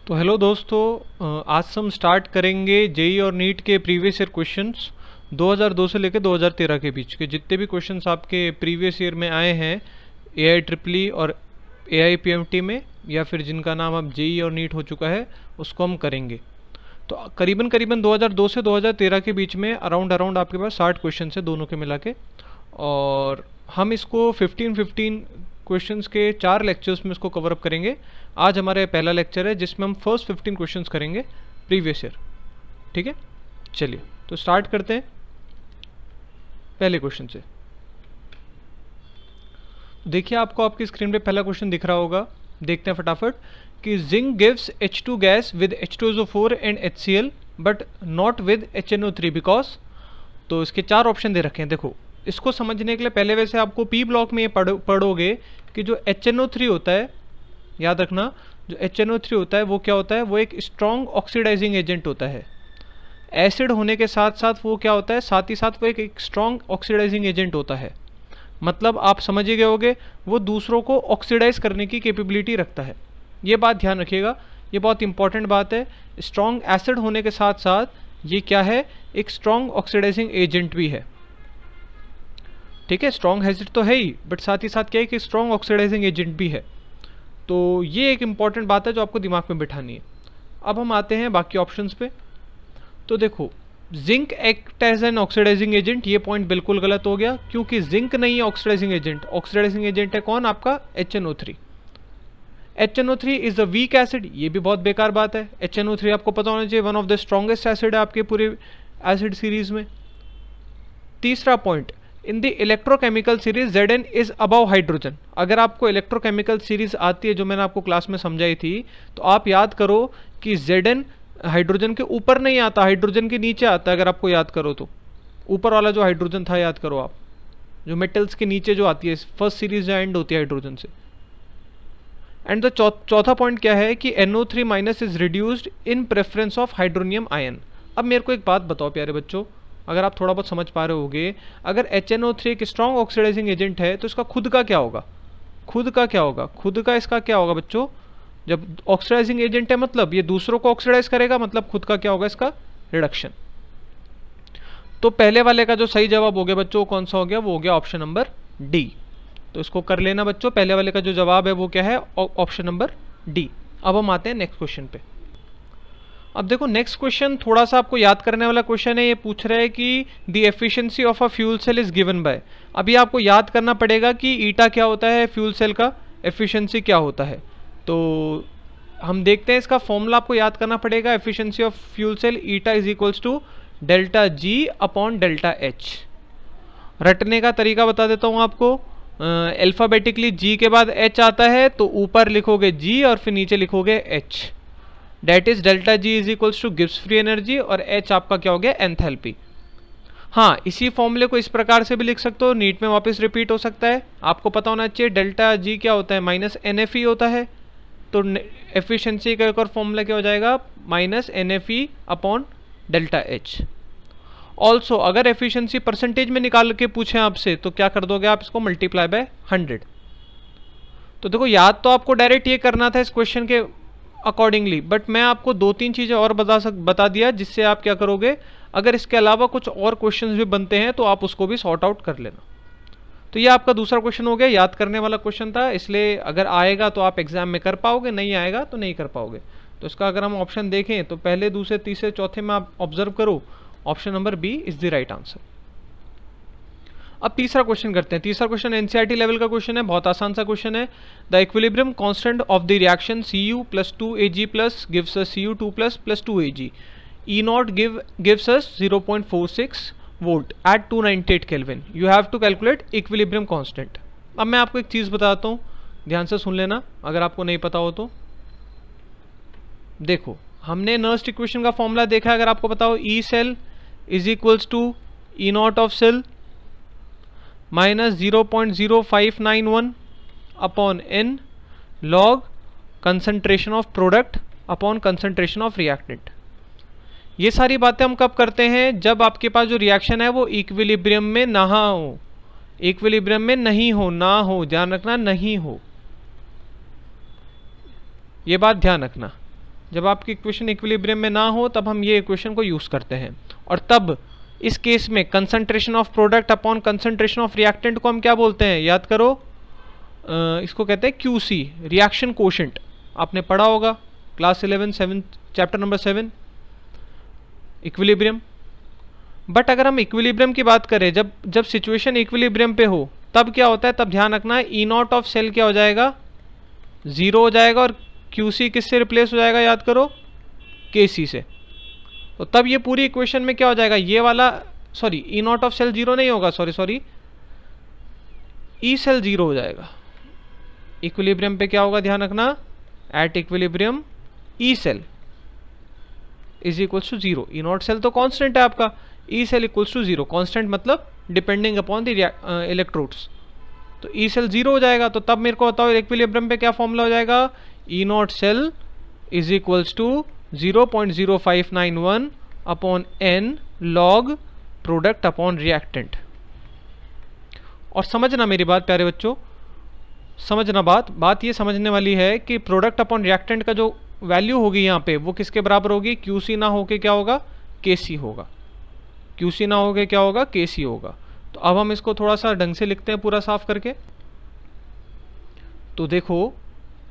तो हेलो दोस्तों, आज हम स्टार्ट करेंगे जेई और नीट के प्रीवियस ईयर क्वेश्चंस 2002 से लेकर 2013 के बीच के जितने भी क्वेश्चंस आपके प्रीवियस ईयर में आए हैं AIEEE और AIPMT में, या फिर जिनका नाम अब जेई और नीट हो चुका है, उसको हम करेंगे। तो करीबन 2002 से 2013 के बीच में अराउंड आपके पास 60 क्वेश्चन है दोनों के मिला के, और हम इसको 15 क्वेश्चंस के 4 लेक्चर्स में इसको कवर अप करेंगे। आज हमारा पहला लेक्चर है जिसमें हम फर्स्ट 15 क्वेश्चंस करेंगे प्रीवियस ईयर। ठीक है, चलिए तो स्टार्ट करते हैं पहले क्वेश्चन से। देखिए, आपको आपकी स्क्रीन पे पहला क्वेश्चन दिख रहा होगा, देखते हैं फटाफट कि zinc gives H2 gas with H2SO4 and HCl but not with HNO3 because. तो इसके 4 ऑप्शन दे रखे हैं। देखो, इसको समझने के लिए पहले वैसे आपको पी ब्लॉक में ये पढ़ोगे कि जो HNO3 होता है, याद रखना, जो HNO3 होता है वो क्या होता है, वो एक स्ट्रॉन्ग ऑक्सीडाइजिंग एजेंट होता है। एसिड होने के साथ साथ वो क्या होता है, साथ ही साथ वो एक स्ट्रॉन्ग ऑक्सीडाइजिंग एजेंट होता है। मतलब आप समझ ही गए होगे, वो दूसरों को ऑक्सीडाइज करने की कैपेबिलिटी रखता है। ये बात ध्यान रखिएगा, ये बहुत इंपॉर्टेंट बात है। स्ट्रॉन्ग एसिड होने के साथ साथ ये क्या है, एक स्ट्रॉन्ग ऑक्सीडाइजिंग एजेंट भी है। ठीक है, स्ट्रॉन्ग एसिड तो है ही, बट साथ ही साथ क्या है कि स्ट्रॉन्ग ऑक्सीडाइजिंग एजेंट भी है। तो ये एक इंपॉर्टेंट बात है जो आपको दिमाग में बिठानी है। अब हम आते हैं बाकी ऑप्शंस पे। तो देखो, zinc act as an oxidizing agent, ये पॉइंट बिल्कुल गलत हो गया, क्योंकि जिंक नहीं है ऑक्सीडाइजिंग एजेंट। ऑक्सीडाइजिंग एजेंट है कौन, आपका HNO3। HNO3 is a weak acid, ये भी बहुत बेकार बात है। HNO3 आपको पता होना चाहिए one of the strongest acid है आपके पूरे एसिड सीरीज में। तीसरा point, in the electrochemical series Zn is above hydrogen. अगर आपको इलेक्ट्रोकेमिकल सीरीज आती है जो मैंने आपको क्लास में समझाई थी, तो आप याद करो कि Zn हाइड्रोजन के ऊपर नहीं आता, हाइड्रोजन के नीचे आता है। अगर आपको याद करो तो ऊपर वाला जो हाइड्रोजन था, याद करो आप, जो मेटल्स के नीचे जो आती है फर्स्ट सीरीज जो एंड होती है हाइड्रोजन से। एंड द चौथा पॉइंट क्या है कि NO3 minus is reduced in preference of hydronium ion. अब मेरे को एक बात बताओ प्यारे बच्चों, अगर आप थोड़ा बहुत समझ पा रहे होगे, अगर HNO3 एक स्ट्रॉन्ग ऑक्सीडाइजिंग एजेंट है तो इसका खुद का क्या होगा, खुद का इसका क्या होगा बच्चों। जब ऑक्सीडाइजिंग एजेंट है मतलब ये दूसरों को ऑक्सीडाइज करेगा, मतलब खुद का क्या होगा, इसका रिडक्शन। तो पहले वाले का जो सही जवाब हो गया बच्चों, कौन सा हो गया, वो हो गया ऑप्शन नंबर डी। तो इसको कर लेना बच्चों, पहले वाले का जो जवाब है वो क्या है, ऑप्शन नंबर डी। अब हम आते हैं नेक्स्ट क्वेश्चन पे। अब देखो, नेक्स्ट क्वेश्चन थोड़ा सा आपको याद करने वाला क्वेश्चन है। ये पूछ रहा है कि the efficiency of a fuel cell is given by. अभी आपको याद करना पड़ेगा कि ईटा क्या होता है, फ्यूल सेल का एफिशिएंसी क्या होता है। तो हम देखते हैं, इसका फॉर्मूला आपको याद करना पड़ेगा। Efficiency of fuel cell eta is equals to delta G upon delta H। रटने का तरीका बता देता हूँ आपको। अल्फाबेटिकली G के बाद H आता है, तो ऊपर लिखोगे G और फिर नीचे लिखोगे H। That is delta G is equals to Gibbs free energy, और H आपका क्या हो गया, एंथैल्पी। हाँ, इसी फॉर्मूले को इस प्रकार से भी लिख सकते हो, नीट में वापस रिपीट हो सकता है। आपको पता होना चाहिए डेल्टा G क्या होता है, माइनस NFE होता है। तो एफिशिएंसी का एक और फॉर्मूला क्या हो जाएगा, minus NFE upon delta H। Also अगर एफिशिएंसी परसेंटेज में निकाल के पूछें आपसे, तो क्या कर दोगे आप, इसको मल्टीप्लाई बाय 100। तो देखो, याद तो आपको डायरेक्ट ये करना था इस क्वेश्चन के अकॉर्डिंगली, बट मैं आपको 2-3 चीज़ें और बता दिया, जिससे आप क्या करोगे, अगर इसके अलावा कुछ और क्वेश्चंस भी बनते हैं तो आप उसको भी सॉर्ट आउट कर लेना। तो ये आपका दूसरा क्वेश्चन हो गया, याद करने वाला क्वेश्चन था, इसलिए अगर आएगा तो आप एग्जाम में कर पाओगे, नहीं आएगा तो नहीं कर पाओगे। तो इसका अगर हम ऑप्शन देखें तो पहले, दूसरे, तीसरे, चौथे में आप ऑब्जर्व करो, option number B is the right answer. अब तीसरा क्वेश्चन करते हैं। तीसरा क्वेश्चन एनसीईआरटी लेवल का क्वेश्चन है, बहुत आसान सा क्वेश्चन है। The equilibrium constant of the reaction Cu + 2Ag + gives us Cu2 + 2Ag। E not gives us 0.46 volt at 298 kelvin. You have to calculate equilibrium constant. अब मैं आपको एक चीज़ बताता हूँ, ध्यान से सुन लेना अगर आपको नहीं पता हो तो। देखो, हमने नर्स्ट इक्वेशन का फॉर्मूला देखा है, अगर आपको पता हो, E cell is equals to E not of cell minus 0.0591 upon N log concentration of product upon concentration of reactant. ये सारी बातें हम कब करते हैं, जब आपके पास जो रिएक्शन है वो इक्विलिब्रियम में ना हो, इक्विलिब्रियम में नहीं हो, ना हो, ध्यान रखना, नहीं हो, ये बात ध्यान रखना। जब आपकी इक्वेशन इक्विलिब्रियम में ना हो तब हम ये इक्वेशन को यूज़ करते हैं। और तब इस केस में concentration of product upon concentration of reactant को हम क्या बोलते हैं, याद करो, इसको कहते हैं QC, रिएक्शन कोशेंट। आपने पढ़ा होगा class 11 7 chapter number 7 equilibrium. But अगर हम इक्विलिब्रियम की बात करें, जब सिचुएशन इक्विलिब्रियम पे हो तब क्या होता है, तब ध्यान रखना है E0 ऑफ सेल क्या हो जाएगा, 0 हो जाएगा और QC किससे रिप्लेस हो जाएगा, याद करो, KC से। तो तब ये पूरी इक्वेशन में क्या हो जाएगा, ये वाला सॉरी E0 ऑफ सेल 0 नहीं होगा, सॉरी E सेल 0 हो जाएगा। इक्विलिब्रियम पे क्या होगा, ध्यान रखना, at equilibrium E cell is equals to 0। E0 cell तो कांस्टेंट है आपका, E cell equals to 0। Constant मतलब डिपेंडिंग अपॉन द इलेक्ट्रोड्स। तो E सेल 0 हो जाएगा। तो तब मेरे को बताओ इक्विलिब्रियम पे क्या फॉर्मूला हो जाएगा, E0 cell is equals to 0.0591 upon n log product upon reactant. और समझना मेरी बात प्यारे बच्चों, समझना बात ये समझने वाली है कि प्रोडक्ट अपॉन रिएक्टेंट का जो वैल्यू होगी यहाँ पे वो किसके बराबर होगी, QC ना होके क्या होगा, KC होगा। QC ना होके क्या होगा, KC होगा। तो अब हम इसको थोड़ा सा ढंग से लिखते हैं पूरा साफ करके। तो देखो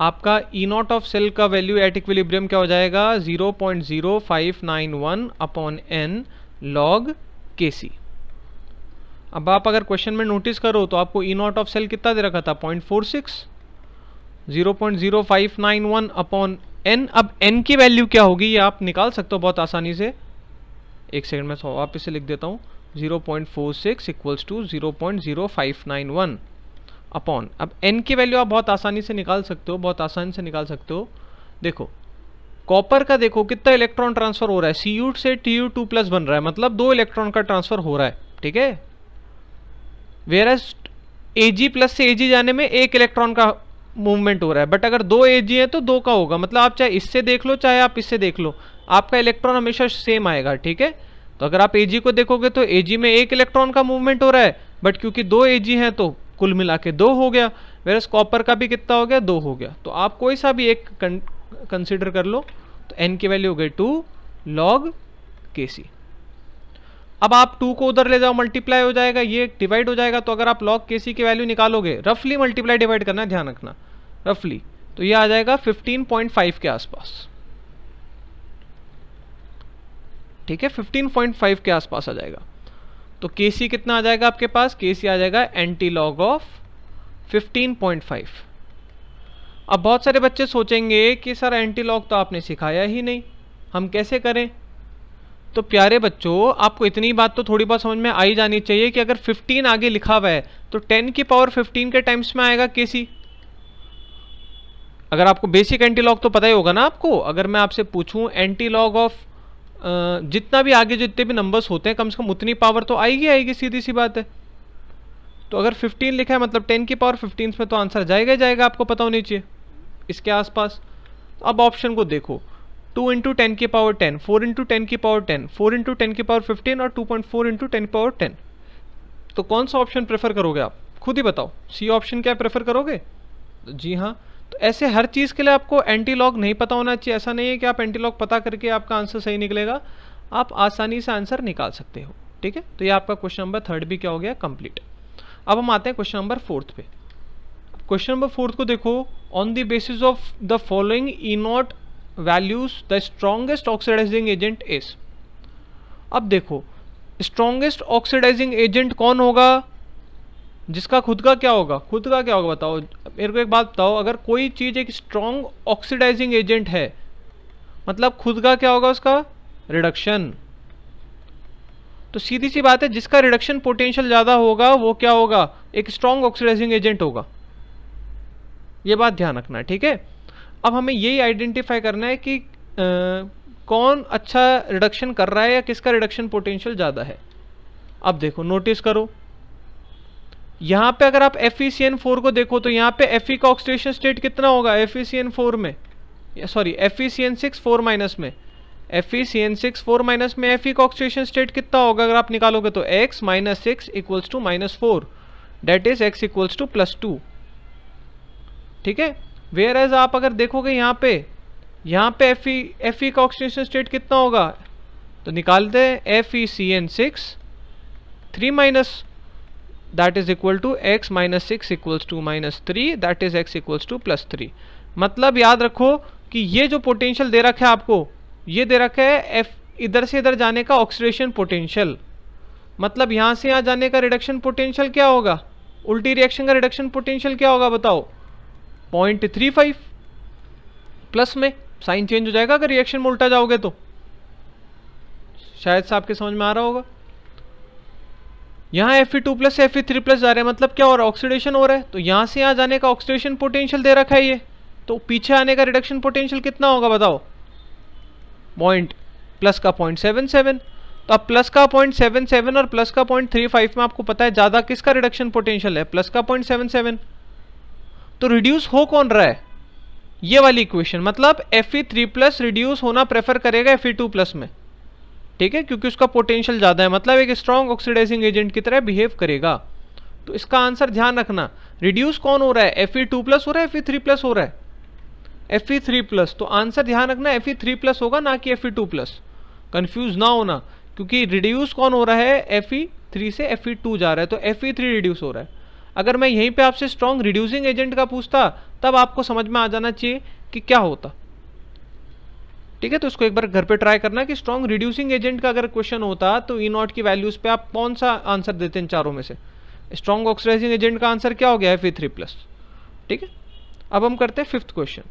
आपका E0 ऑफ सेल का वैल्यू एट इक्विलिब्रियम क्या हो जाएगा, 0.0591 अपॉन n log KC। अब आप अगर क्वेश्चन में नोटिस करो तो आपको E0 ऑफ सेल कितना दे रखा था, 0.46, 0.0591 अपॉन n। अब n की वैल्यू क्या होगी ये आप निकाल सकते हो बहुत आसानी से। एक सेकंड में वापस से लिख देता हूँ, 0.46 इक्वल्स टू 0.0591 अपॉन, अब n की वैल्यू आप बहुत आसानी से निकाल सकते हो, बहुत आसानी से निकाल सकते हो। देखो कॉपर का देखो कितना इलेक्ट्रॉन ट्रांसफर हो रहा है, Cu से Tu2 प्लस बन रहा है, मतलब 2 इलेक्ट्रॉन का ट्रांसफर हो रहा है, ठीक है। वेरस Ag प्लस से Ag जाने में 1 इलेक्ट्रॉन का मूवमेंट हो रहा है। बट अगर 2 Ag है तो 2 का होगा, मतलब आप चाहे इससे देख लो चाहे आप इससे देख लो, आपका इलेक्ट्रॉन हमेशा सेम आएगा, ठीक है। तो अगर आप Ag को देखोगे तो Ag में 1 इलेक्ट्रॉन का मूवमेंट हो रहा है, बट क्योंकि 2 Ag हैं तो कुल मिला के 2 हो गया। वेरस कॉपर का भी कितना हो गया, 2 हो गया। तो आप कोई सा भी एक कंसिडर कर लो। तो n की वैल्यू हो गई 2 log KC। अब आप 2 को उधर ले जाओ, मल्टीप्लाई हो जाएगा, ये डिवाइड हो जाएगा। तो अगर आप log KC की वैल्यू निकालोगे, रफली मल्टीप्लाई डिवाइड करना है, ध्यान रखना रफली, तो ये आ जाएगा 15.5 के आसपास, ठीक है, 15.5 के आसपास आ जाएगा। तो KC कितना आ जाएगा आपके पास, KC आ जाएगा एंटी लॉग ऑफ 15.5। अब बहुत सारे बच्चे सोचेंगे कि सर एंटी लॉग तो आपने सिखाया ही नहीं, हम कैसे करें। तो प्यारे बच्चों आपको इतनी बात तो थोड़ी बहुत समझ में आई जानी चाहिए कि अगर 15 आगे लिखा हुआ है तो 10 की पावर 15 के टाइम्स में आएगा KC। अगर आपको बेसिक एंटी लॉग तो पता ही होगा ना आपको। अगर मैं आपसे पूछूं एंटी लॉग ऑफ जितना भी आगे जितने भी नंबर्स होते हैं कम से कम उतनी पावर तो आएगी, सीधी सी बात है। तो अगर 15 लिखा है मतलब 10 की पावर 15 में तो आंसर जाएगा ही जाएगा, आपको पता होनी चाहिए इसके आसपास। तो अब ऑप्शन को देखो, 2 इंटू 10 की पावर 10, 4 इंटू 10 की पावर 10, 4 इंटू 10 की पावर 15 और 2.4 इंटू 10 की पावर 10। तो कौन सा ऑप्शन प्रेफर करोगे आप, खुद ही बताओ। सी ऑप्शन क्या प्रेफर करोगे, जी हाँ। तो ऐसे हर चीज़ के लिए आपको एंटी लॉग नहीं पता होना चाहिए। ऐसा नहीं है कि आप एंटी लॉग पता करके आपका आंसर सही निकलेगा, आप आसानी से आंसर निकाल सकते हो, ठीक है। तो ये आपका क्वेश्चन नंबर 3 भी क्या हो गया, कंप्लीट। अब हम आते हैं क्वेश्चन नंबर 4 पे। क्वेश्चन नंबर 4 को देखो, on the basis of the following E0 values the strongest oxidizing agent is. अब देखो स्ट्रॉन्गेस्ट ऑक्सीडाइजिंग एजेंट कौन होगा, जिसका खुद का क्या होगा, खुद का क्या होगा बताओ मेरे को। एक बात बताओ, अगर कोई चीज़ एक स्ट्रॉन्ग ऑक्सीडाइजिंग एजेंट है मतलब खुद का क्या होगा उसका, रिडक्शन। तो सीधी सी बात है, जिसका रिडक्शन पोटेंशियल ज़्यादा होगा वो क्या होगा, एक स्ट्रॉन्ग ऑक्सीडाइजिंग एजेंट होगा। ये बात ध्यान रखना है, ठीक है। अब हमें यही आइडेंटिफाई करना है कि कौन अच्छा रिडक्शन कर रहा है या किसका रिडक्शन पोटेंशियल ज़्यादा है। अब देखो नोटिस करो, यहाँ पे अगर आप FeCN4 को देखो तो यहाँ पे Fe का ऑक्सीडेशन स्टेट कितना होगा FeCN4 में, सॉरी FeCN6 4 माइनस में, FeCN6 4 माइनस में Fe का ऑक्सीडेशन स्टेट कितना होगा अगर आप निकालोगे तो x minus 6 equals to -4, that is x equals to +2, ठीक है। वेयर एज आप अगर देखोगे यहाँ पे यहाँ पे Fe का ऑक्सीडेशन स्टेट कितना होगा, तो निकालते हैं FeCN6 3 minus that is equal to x minus 6 equals to minus 3 that is x equals to plus 3। मतलब याद रखो कि ये जो पोटेंशियल दे रखा है आपको, ये दे रखा है F इधर से इधर जाने का ऑक्सीडेशन पोटेंशियल, मतलब यहाँ से यहाँ जाने का रिडक्शन पोटेंशियल क्या होगा, उल्टी रिएक्शन का रिडक्शन पोटेंशियल क्या होगा बताओ, 0.35 प्लस में साइन चेंज हो जाएगा अगर रिएक्शन में उल्टा जाओगे तो। शायद से आपके समझ में आ रहा होगा। यहाँ Fe2 प्लस से Fe3 प्लस जा रहे हैं, मतलब क्या हो रहा है, ऑक्सीडेशन हो रहा है। तो यहाँ से यहाँ जाने का ऑक्सीडेशन पोटेंशियल दे रखा है ये, तो पीछे आने का रिडक्शन पोटेंशियल कितना होगा बताओ, प्लस का 0.77। तो अब प्लस का 0.77 और प्लस का 0.35 में आपको पता है ज़्यादा किसका रिडक्शन पोटेंशियल है, प्लस का 0.77। तो रिड्यूस हो कौन रहा है, ये वाली इक्वेशन, मतलब Fe3 प्लस रिड्यूस होना प्रेफर करेगा Fe2 प्लस में, ठीक है, क्योंकि उसका पोटेंशियल ज़्यादा है, मतलब एक स्ट्रॉन्ग ऑक्सीडाइजिंग एजेंट की तरह बिहेव करेगा। तो इसका आंसर ध्यान रखना, रिड्यूस कौन हो रहा है, Fe2 प्लस हो रहा है, Fe3 प्लस हो रहा है, Fe3 प्लस। तो आंसर ध्यान रखना Fe3 प्लस होगा, ना कि Fe2 प्लस, कंफ्यूज ना होना, क्योंकि रिड्यूस कौन हो रहा है, Fe3 से Fe2 जा रहा है, तो Fe3 रिड्यूस हो रहा है। अगर मैं यहीं पे आपसे स्ट्रॉन्ग रिड्यूसिंग एजेंट का पूछता तब आपको समझ में आ जाना चाहिए कि क्या होता, ठीक है। तो इसको एक बार घर पे ट्राई करना कि स्ट्रॉन्ग रिड्यूसिंग एजेंट का अगर क्वेश्चन होता तो E0 की वैल्यूज पे आप कौन सा आंसर देते हैं चारों में से। स्ट्रॉन्ग ऑक्सीडाइजिंग एजेंट का आंसर क्या हो गया, Fe3 प्लस, ठीक है। अब हम करते हैं फिफ्थ क्वेश्चन।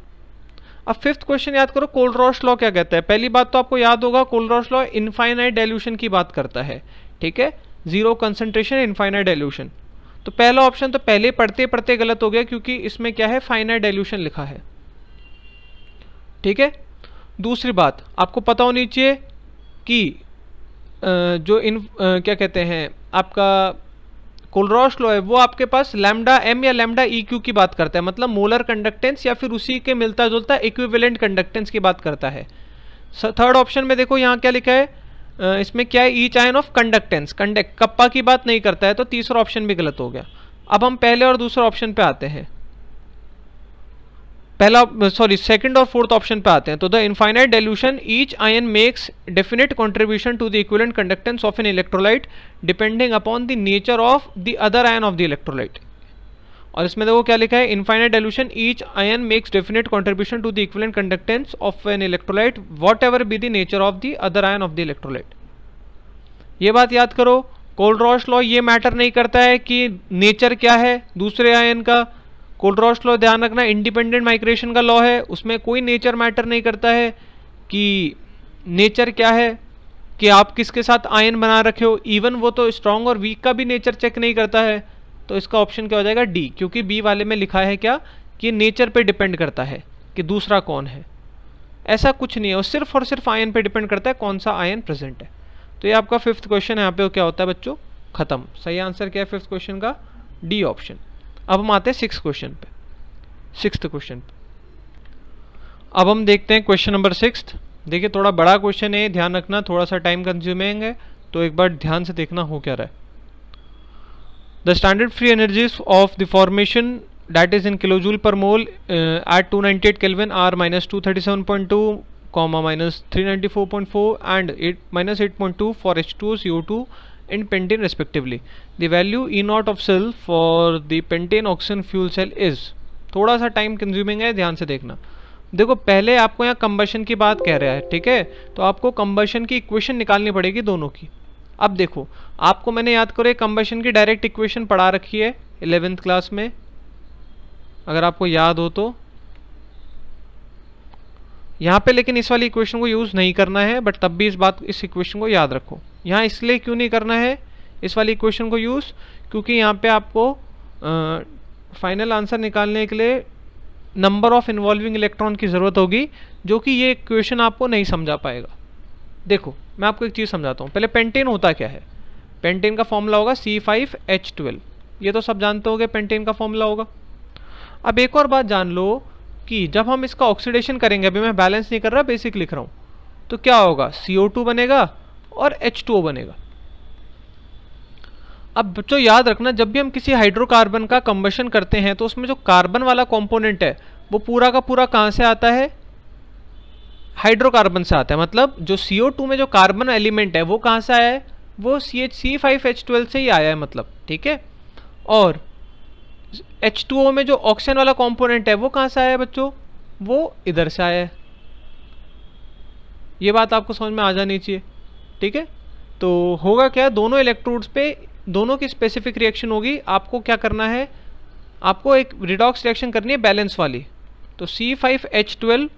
अब फिफ्थ क्वेश्चन याद करो, कोलरॉश लॉ क्या कहता है। पहली बात तो आपको याद होगा, कोलरॉश लॉ इनफाइनाइट डाइल्यूशन की बात करता है, ठीक है, जीरो कंसंट्रेशन इनफाइनाइट डाइल्यूशन। तो पहला ऑप्शन तो पहले पढ़ते पढ़ते गलत हो गया, क्योंकि इसमें क्या है, फाइनाइट डाइल्यूशन लिखा है, ठीक है। दूसरी बात आपको पता होनी चाहिए कि जो क्या कहते हैं आपका कोलरॉश लॉ है, वो आपके पास लैम्डा एम या लैम्डा ई क्यू की बात करता है, मतलब मोलर कंडक्टेंस या फिर उसी के मिलता जुलता इक्विवेलेंट कंडक्टेंस की बात करता है। थर्ड ऑप्शन में देखो यहाँ क्या लिखा है, इसमें क्या है, each ion of conductance, kappa की बात नहीं करता है, तो तीसरा ऑप्शन भी गलत हो गया। अब हम पहले और दूसरे ऑप्शन पे आते हैं, सेकंड और फोर्थ ऑप्शन पे आते हैं। तो the infinite dilution each ion makes definite contribution to the equivalent conductance of an electrolyte depending upon the nature of the other ion of the electrolyte. और इसमें देखो क्या लिखा है, infinite dilution each ion makes definite contribution to the equivalent conductance of an electrolyte whatever be the nature of the other ion of the electrolyte. ये बात याद करो, कोलरॉश लॉ ये मैटर नहीं करता है कि नेचर क्या है दूसरे आयन का। कोलरॉश लॉ ध्यान रखना इंडिपेंडेंट माइग्रेशन का लॉ है, उसमें कोई नेचर मैटर नहीं करता है कि नेचर क्या है, कि आप किसके साथ आयन बना रखे हो। इवन वो तो स्ट्रॉन्ग और वीक का भी नेचर चेक नहीं करता है। तो इसका ऑप्शन क्या हो जाएगा, डी, क्योंकि बी वाले में लिखा है क्या कि नेचर पे डिपेंड करता है कि दूसरा कौन है। ऐसा कुछ नहीं है, वो सिर्फ और सिर्फ आयन पे डिपेंड करता है कौन सा आयन प्रेजेंट है। तो ये आपका फिफ्थ क्वेश्चन यहाँ पे क्या होता है बच्चों, खत्म। सही आंसर क्या है फिफ्थ क्वेश्चन का, डी ऑप्शन। अब हम आते हैं सिक्स्थ क्वेश्चन पे। अब हम देखते हैं क्वेश्चन नंबर सिक्स्थ। देखिए थोड़ा बड़ा क्वेश्चन है, ध्यान रखना, थोड़ा सा टाइम कंज्यूमिंग है, तो एक बार ध्यान से देखना हो क्या रहा है। The standard free energies of the formation that is in kilojoule per mole at 298 Kelvin are minus 237.2, minus 394.4 and minus 8.2 for H2O, CO2 and pentane respectively. The value E0 of cell for the pentane oxygen fuel cell is. थोड़ा सा time consuming है, ध्यान से देखना। देखो पहले आपको यहाँ कंबशन की बात कह रहा है, ठीक है, तो आपको कंबशन की इक्वेशन निकालनी पड़ेगी दोनों की। अब देखो आपको मैंने याद करो कंबशन की डायरेक्ट इक्वेशन पढ़ा रखी है 11th क्लास में, अगर आपको याद हो तो। यहाँ पे लेकिन इस वाली इक्वेशन को यूज़ नहीं करना है, बट तब भी इस इक्वेशन को याद रखो। यहाँ इसलिए क्यों नहीं करना है इस वाली इक्वेशन को यूज़, क्योंकि यहाँ पे आपको फाइनल आंसर निकालने के लिए नंबर ऑफ इन्वॉल्विंग इलेक्ट्रॉन की ज़रूरत होगी, जो कि ये इक्वेशन आपको नहीं समझा पाएगा। देखो मैं आपको एक चीज़ समझाता हूँ। पहले पेंटेन होता क्या है, पेंटेन का फॉर्मूला होगा C5H12, ये तो सब जानते होंगे पेंटेन का फॉर्मूला होगा। अब एक और बात जान लो कि जब हम इसका ऑक्सीडेशन करेंगे, अभी मैं बैलेंस नहीं कर रहा, बेसिक लिख रहा हूँ, तो क्या होगा, CO2 बनेगा और H2O बनेगा। अब बच्चों याद रखना, जब भी हम किसी हाइड्रोकार्बन का कंबशन करते हैं तो उसमें जो कार्बन वाला कंपोनेंट है वो पूरा का पूरा कहाँ से आता है, हाइड्रोकार्बन से आता है, मतलब जो CO2 में जो कार्बन एलिमेंट है वो कहाँ से आया है, वो CH5H12 से ही आया है, मतलब ठीक है। और H2O में जो ऑक्सीजन वाला कंपोनेंट है वो कहाँ से आया है बच्चों, वो इधर से आया है। ये बात आपको समझ में आ जानी चाहिए, ठीक है। तो होगा क्या, दोनों इलेक्ट्रोड्स पे दोनों की स्पेसिफिक रिएक्शन होगी। आपको क्या करना है, आपको एक रिडॉक्स रिएक्शन करनी है बैलेंस वाली। तो C5H12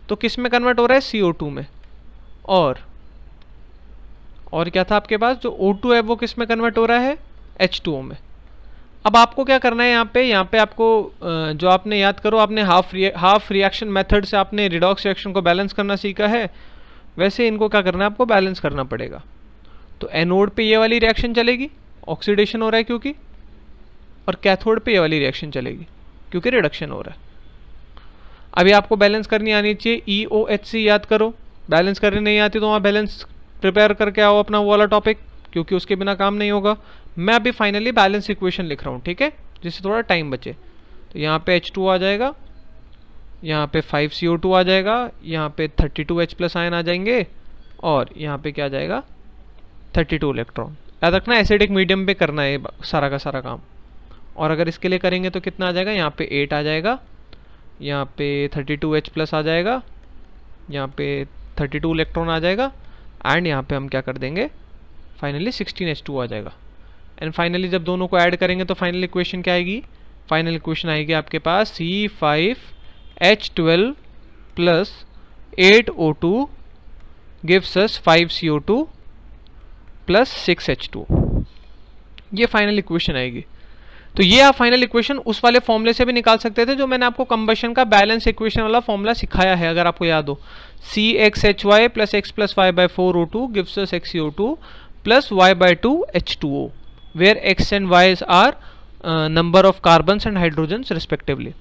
तो किस में कन्वर्ट हो रहा है, CO2 में। और क्या था आपके पास, जो O2 है वो किस में कन्वर्ट हो रहा है, H2O में। अब आपको क्या करना है, यहाँ पे आपको जो आपने याद करो, आपने हाफ रिएक्शन मेथड से आपने रिडॉक्स रिएक्शन को बैलेंस करना सीखा है, वैसे इनको क्या करना है, आपको बैलेंस करना पड़ेगा। तो एनोड पे ये वाली रिएक्शन चलेगी, ऑक्सीडेशन हो रहा है क्योंकि, और कैथोड पे ये वाली रिएक्शन चलेगी क्योंकि रिडक्शन हो रहा है। अभी आपको बैलेंस करनी आनी चाहिए, EOHC याद करो। बैलेंस करनी नहीं आती तो वहाँ बैलेंस प्रिपेयर करके आओ अपना वो वाला टॉपिक, क्योंकि उसके बिना काम नहीं होगा। मैं अभी फाइनली बैलेंस इक्वेशन लिख रहा हूँ, ठीक है, जिससे थोड़ा टाइम बचे। तो यहाँ पे H2 आ जाएगा, यहाँ पे 5CO2 आ जाएगा, यहाँ पे 32H+ आयन आ जाएंगे, और यहाँ पे क्या आ जाएगा, 32 इलेक्ट्रॉन। याद रखना एसिडिक मीडियम पे करना है सारा का सारा काम। और अगर इसके लिए करेंगे तो कितना आ जाएगा, यहाँ पे 8 आ जाएगा, यहाँ पे 32H+ आ जाएगा, यहाँ पे 32 इलेक्ट्रॉन आ जाएगा, एंड यहाँ पे हम क्या कर देंगे, फाइनली 16H2 आ जाएगा। एंड फाइनली जब दोनों को ऐड करेंगे तो फाइनल इक्वेशन क्या आएगी, फाइनल इक्वेशन आएगी आपके पास C5H12 + 8O2 gives us 5CO2 + 6H2। ये फाइनल इक्वेशन आएगी। तो ये आप फाइनल इक्वेशन उस वाले फॉर्मूले से भी निकाल सकते थे जो मैंने आपको कंबशन का बैलेंस इक्वेशन वाला फॉर्मूला सिखाया है, अगर आपको याद हो। CXHY + X + Y/4O2 gives us XCO2 + Y/2 H2O, where X and Y are number of carbons and hydrogens respectively।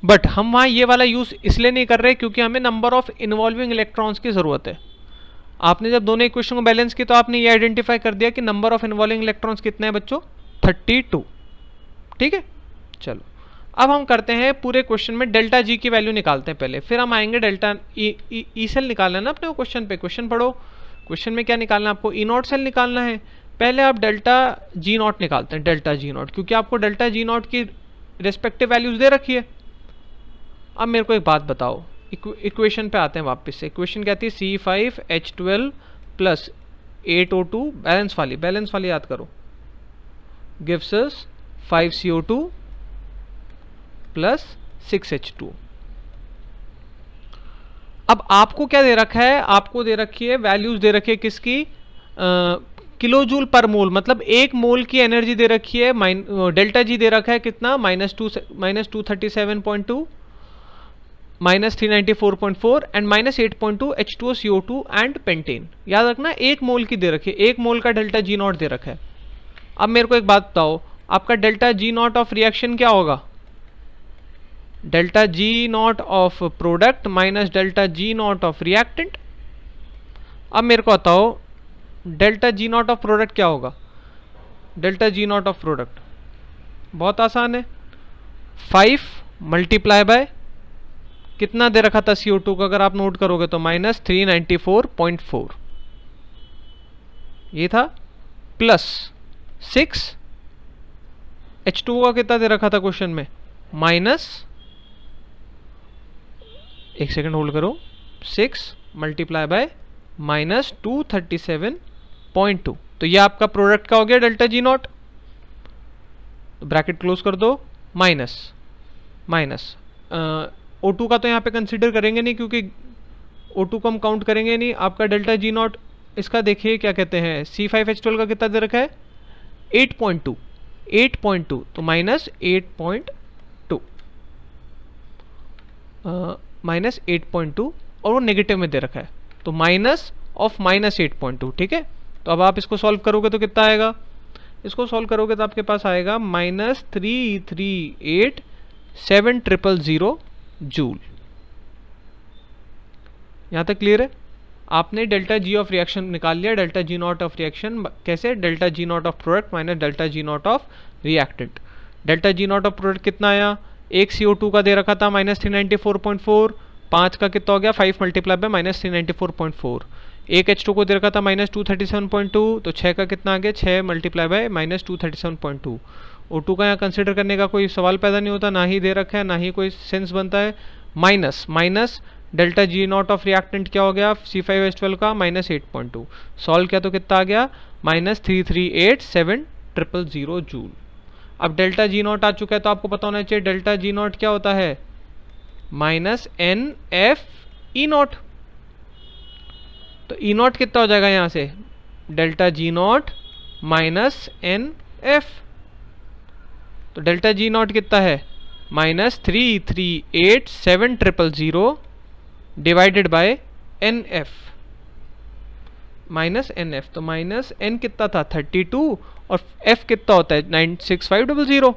But हम वहाँ ये वाला यूज़ इसलिए नहीं कर रहे क्योंकि हमें नंबर ऑफ इन्वॉल्विंग इलेक्ट्रॉन्स की ज़रूरत है। आपने जब दोनों इक्वेशन को बैलेंस की तो आपने ये आइडेंटिफाई कर दिया कि नंबर ऑफ इन्वॉल्विंग इलेक्ट्रॉन्स कितने हैं बच्चों, 32, ठीक है। चलो अब हम करते हैं पूरे क्वेश्चन में डेल्टा जी की वैल्यू निकालते हैं पहले, फिर हम आएंगे डेल्टा ई सेल निकालना है ना अपने क्वेश्चन पे। क्वेश्चन पढ़ो, क्वेश्चन में क्या निकालना है आपको, E0 सेल निकालना है। पहले आप डेल्टा G0 निकालते हैं, डेल्टा G0, क्योंकि आपको डेल्टा G0 की रेस्पेक्टिव वैल्यूज दे रखी है। अब मेरे को एक बात बताओ, इक्वेशन पे आते हैं वापस से। इक्वेशन क्या थी, C5H12 + 8O2 बैलेंस वाली याद करो, गिव्स अस 5CO2 + 6H2। अब आपको क्या दे रखा है, आपको दे रखी है वैल्यूज दे रखी है किसकी, किलो जूल पर मोल, मतलब एक मोल की एनर्जी दे रखी है। डेल्टा जी दे रखा है कितना, -237.2, -394.4 and -8.2 H2O CO2 and pentane. याद रखना एक मोल की दे रखी है, एक मोल का डेल्टा G0 दे रखा है। अब मेरे को एक बात बताओ, आपका डेल्टा G0 ऑफ रिएक्शन क्या होगा, delta G0 of product minus delta G0 of reactant. अब मेरे को बताओ डेल्टा G0 ऑफ प्रोडक्ट क्या होगा, डेल्टा G0 ऑफ प्रोडक्ट बहुत आसान है, 5 × कितना दे रखा था CO2 को, अगर आप नोट करोगे तो -394.4 ये था, प्लस 6 H2O का कितना दे रखा था क्वेश्चन में, एक सेकंड होल्ड करो, 6 × -237.2। तो ये आपका प्रोडक्ट का हो गया डेल्टा G0, ब्रैकेट क्लोज कर दो, माइनस O2 का तो यहाँ पे कंसीडर करेंगे नहीं क्योंकि O2 को हम काउंट करेंगे नहीं। आपका डेल्टा G0 इसका देखिए क्या कहते हैं, C5H12 का कितना दे रखा है, 8.2, तो -8.2 और वो नेगेटिव में दे रखा है, तो -8.2, ठीक है। तो अब आप इसको सॉल्व करोगे तो कितना आएगा, इसको सॉल्व करोगे तो आपके पास आएगा -338,700 जूल। यहाँ तक क्लियर है। आपने डेल्टा जी ऑफ रिएक्शन निकाल लिया, डेल्टा G0 ऑफ रिएक्शन कैसे, delta G0 of product minus delta G0 of reactant. Delta G0 of product कितना आया, एक CO2 का दे रखा था -394.4, 5 का कितना हो गया, 5 मल्टीप्लाई बाय -394.4। एक H2 को दे रखा था -237.2, तो 6 का कितना आ गया, 6 मल्टीप्लाई बाय -237.2। O2 का यहाँ कंसिडर करने का कोई सवाल पैदा नहीं होता, ना ही दे रखा है, ना ही कोई सेंस बनता है। Minus delta G not of reactant क्या हो गया C5H12 का -8.2। सॉल्व किया तो कितना आ गया, -3387000 जूल। अब डेल्टा जी नॉट आ चुका है तो आपको पता होना चाहिए डेल्टा जी नॉट क्या होता है, -NF/E0। तो E0 कितना हो जाएगा यहाँ से, डेल्टा जी नॉट -NF। तो डेल्टा जी नॉट कितना है, -3387000 डिवाइडेड बाय NF, -NF। तो -N कितना था 32 और F कितना होता है 96500।